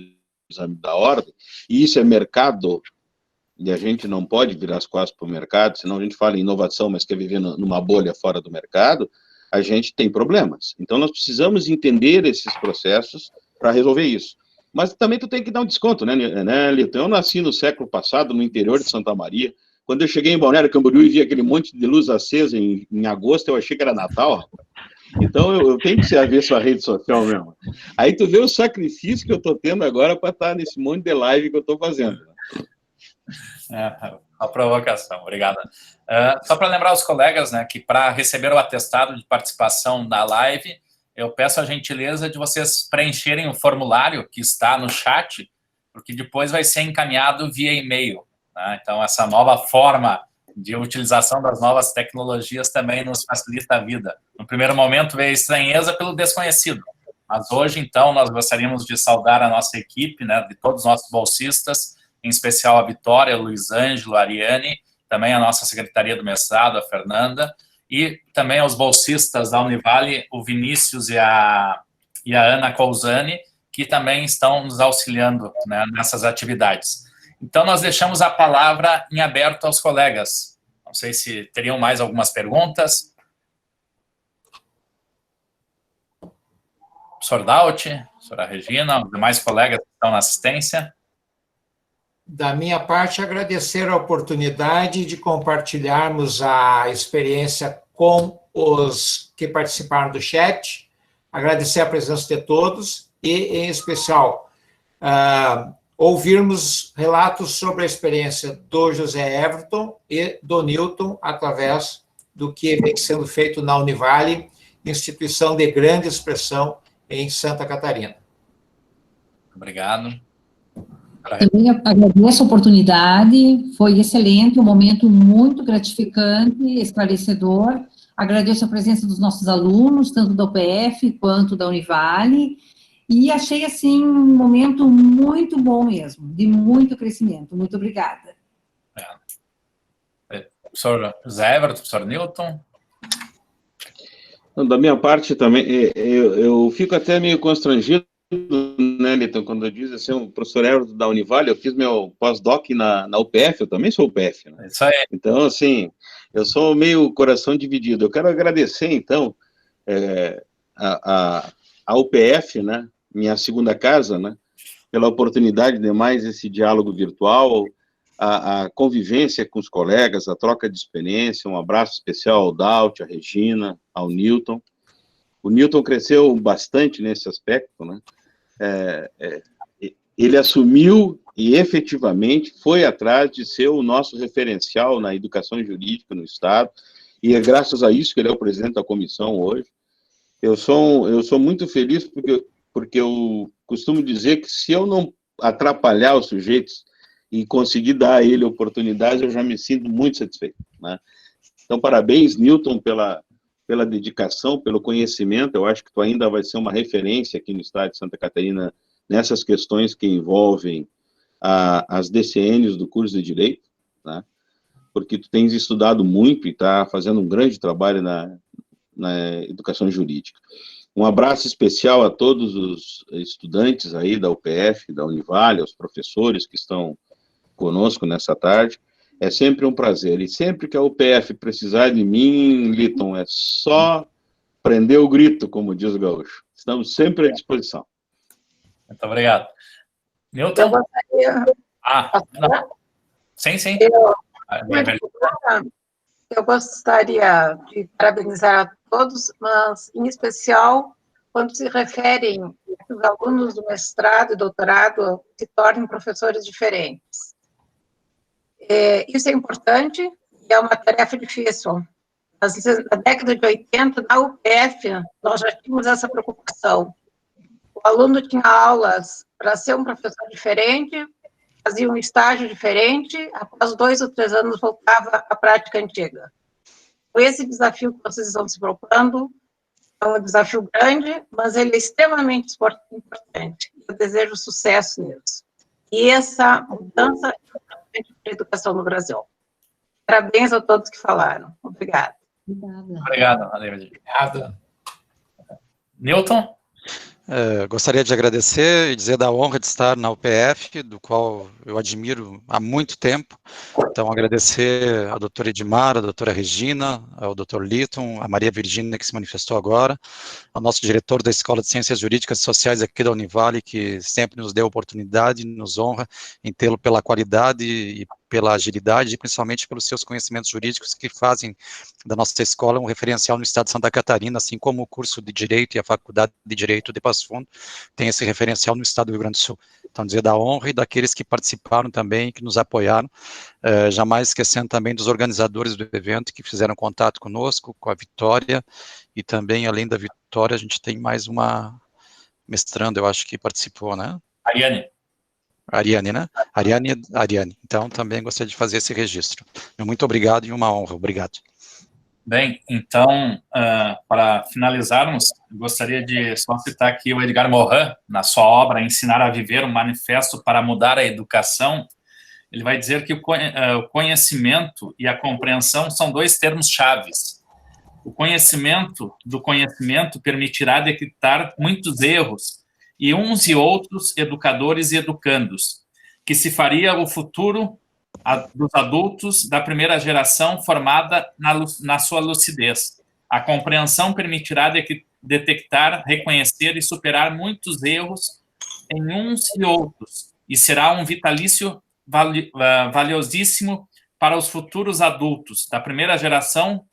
exame da ordem, e isso é mercado, e a gente não pode virar as costas para o mercado, senão a gente fala em inovação, mas quer viver numa bolha fora do mercado, a gente tem problemas. Então, nós precisamos entender esses processos para resolver isso. Mas também tu tem que dar um desconto, né, Lito? Eu nasci no século passado, no interior de Santa Maria. Quando eu cheguei em Balneário Camboriú e vi aquele monte de luz acesa em agosto, eu achei que era Natal, rapaz. Então, eu tenho que ser avesso à rede social mesmo. Aí tu vê o sacrifício que eu estou tendo agora para estar nesse monte de live que eu estou fazendo. A provocação, obrigado. Só para lembrar os colegas, né, que para receber o atestado de participação da live, eu peço a gentileza de vocês preencherem o formulário que está no chat, porque depois vai ser encaminhado via e-mail, né? Então, essa nova forma de utilização das novas tecnologias também nos facilita a vida. No primeiro momento veio a estranheza pelo desconhecido, mas hoje, então, nós gostaríamos de saudar a nossa equipe, né, de todos os nossos bolsistas, em especial a Vitória, Luiz Ângelo, a Ariane, também a nossa secretaria do mestrado, a Fernanda, e também aos bolsistas da Univale, o Vinícius e a Ana Cousani, que também estão nos auxiliando, né, nessas atividades. Então, nós deixamos a palavra em aberto aos colegas. Não sei se teriam mais algumas perguntas. Professor Daut, professora Regina, os demais colegas que estão na assistência. Da minha parte, agradecer a oportunidade de compartilharmos a experiência com os que participaram do chat, agradecer a presença de todos e, em especial, ouvirmos relatos sobre a experiência do José Everton e do Newton através do que vem sendo feito na Univale, instituição de grande expressão em Santa Catarina. Obrigado. Também agradeço a oportunidade, foi excelente, um momento muito gratificante, esclarecedor. Agradeço a presença dos nossos alunos, tanto da UPF quanto da Univale, e achei, assim, um momento muito bom mesmo, de muito crescimento. Muito obrigada. Professor José Everton, professor Newton. Da minha parte também, eu fico até meio constrangido, né, Liton, quando diz assim, o professor Everton da Univale, eu fiz meu pós-doc na UPF, eu também sou UPF, né? Isso aí. Então, assim, eu sou meio coração dividido. Eu quero agradecer, então, a UPF, né, minha segunda casa, né, pela oportunidade de mais esse diálogo virtual, a convivência com os colegas, a troca de experiência. Um abraço especial ao Daut, à Regina, ao Newton. O Newton cresceu bastante nesse aspecto, né? Ele assumiu e efetivamente foi atrás de ser o nosso referencial na educação jurídica no Estado, e é graças a isso que ele é o presidente da comissão hoje. Eu sou muito feliz porque eu costumo dizer que se eu não atrapalhar os sujeitos e conseguir dar a ele oportunidades, eu já me sinto muito satisfeito, né? Então, parabéns, Newton, pela dedicação, pelo conhecimento. Eu acho que tu ainda vai ser uma referência aqui no Estado de Santa Catarina nessas questões que envolvem as DCNs do curso de Direito, né? Porque tu tens estudado muito e está fazendo um grande trabalho na educação jurídica. Um abraço especial a todos os estudantes aí da UPF, da Univale, aos professores que estão conosco nessa tarde. É sempre um prazer. E sempre que a UPF precisar de mim, Liton, é só prender o grito, como diz o gaúcho. Estamos sempre à disposição. Muito obrigado. Newton? Eu gostaria... Não. Sim. Eu gostaria de parabenizar a todos, mas, em especial, quando se referem que os alunos do mestrado e doutorado se tornem professores diferentes. Isso é importante e é uma tarefa difícil. Na década de 80, na UPF, nós já tínhamos essa preocupação. O aluno tinha aulas para ser um professor diferente, fazia um estágio diferente, após 2 ou 3 anos voltava à prática antiga. Esse desafio que vocês estão se propondo é um desafio grande, mas ele é extremamente importante. Eu desejo sucesso nisso. E essa mudança é importante para a educação no Brasil. Parabéns a todos que falaram. Obrigada. Obrigado, David. Obrigado. Newton? Gostaria de agradecer e dizer da honra de estar na UPF, do qual eu admiro há muito tempo. Então, agradecer à doutora Edmar, à doutora Regina, ao doutor Liton, a Maria Virgínia, que se manifestou agora, ao nosso diretor da Escola de Ciências Jurídicas e Sociais aqui da Univale, que sempre nos deu oportunidade, nos honra em tê-lo pela qualidade e pela agilidade, e principalmente pelos seus conhecimentos jurídicos que fazem da nossa escola um referencial no estado de Santa Catarina, assim como o curso de Direito e a Faculdade de Direito de Passo Fundo tem esse referencial no estado do Rio Grande do Sul. Então, dizer da honra e daqueles que participaram também, que nos apoiaram, jamais esquecendo também dos organizadores do evento que fizeram contato conosco, com a Vitória, e também, além da Vitória, a gente tem mais uma mestranda, eu acho que participou, né? Ariane, né? Ariane. Então, também gostaria de fazer esse registro. Muito obrigado e uma honra. Obrigado. Bem, então, para finalizarmos, gostaria de só citar aqui o Edgar Morin, na sua obra Ensinar a Viver, um manifesto para mudar a educação. Ele vai dizer que o conhecimento e a compreensão são 2 termos chaves. O conhecimento do conhecimento permitirá detectar muitos erros, e uns e outros educadores e educandos, que se faria o futuro dos adultos da primeira geração formada na sua lucidez. A compreensão permitirá detectar, reconhecer e superar muitos erros em uns e outros, e será um vitalício valiosíssimo para os futuros adultos da primeira geração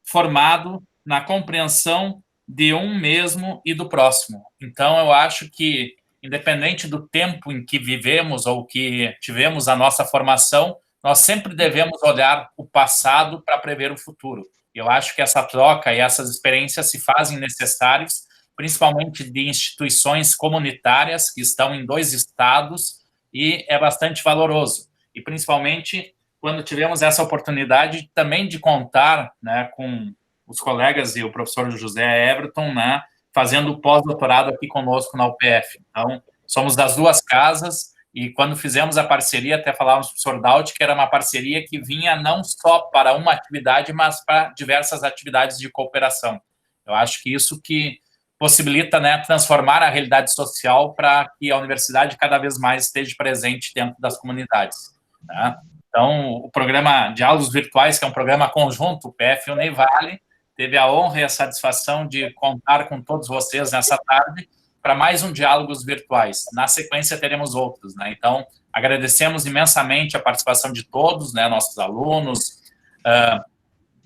formado na compreensão de um mesmo e do próximo. Então, eu acho que, independente do tempo em que vivemos ou que tivemos a nossa formação, nós sempre devemos olhar o passado para prever o futuro. Eu acho que essa troca e essas experiências se fazem necessárias, principalmente de instituições comunitárias que estão em 2 estados, e é bastante valoroso. E, principalmente, quando tivemos essa oportunidade também de contar, né, com os colegas e o professor José Everton, né, fazendo o pós-doutorado aqui conosco na UPF. Então, somos das 2 casas, e quando fizemos a parceria, até falávamos para o professor Daut, que era uma parceria que vinha não só para uma atividade, mas para diversas atividades de cooperação. Eu acho que isso que possibilita, né, transformar a realidade social para que a universidade cada vez mais esteja presente dentro das comunidades, né? Então, o programa Diálogos Virtuais, que é um programa conjunto, UPF e Univale, teve a honra e a satisfação de contar com todos vocês nessa tarde para mais um Diálogos Virtuais. Na sequência, teremos outros, né? Então, agradecemos imensamente a participação de todos, né, nossos alunos,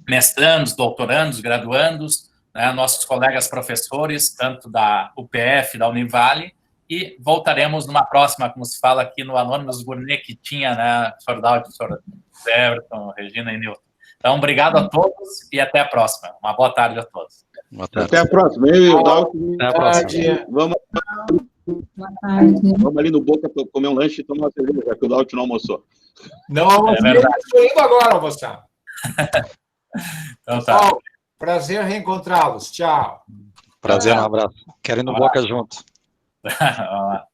mestrandos, doutorandos, graduandos, né, nossos colegas professores, tanto da UPF, da Univale, e voltaremos numa próxima, como se fala aqui no Anônimos Gourmet, que tinha, né, professor Daud, professor Everton, Regina e Nilton. Então, obrigado a todos e até a próxima. Uma boa tarde a todos. Boa tarde. Até a próxima. Eu e o Daud. Até a próxima. Vamos ali no Boca para comer um lanche e tomar uma cerveja, já que o Daud não almoçou. Não almocei, estou indo agora almoçar. Então tá. Pessoal, prazer reencontrá-los. Tchau. Prazer, um abraço. Quero ir no Boca junto. Vamos lá.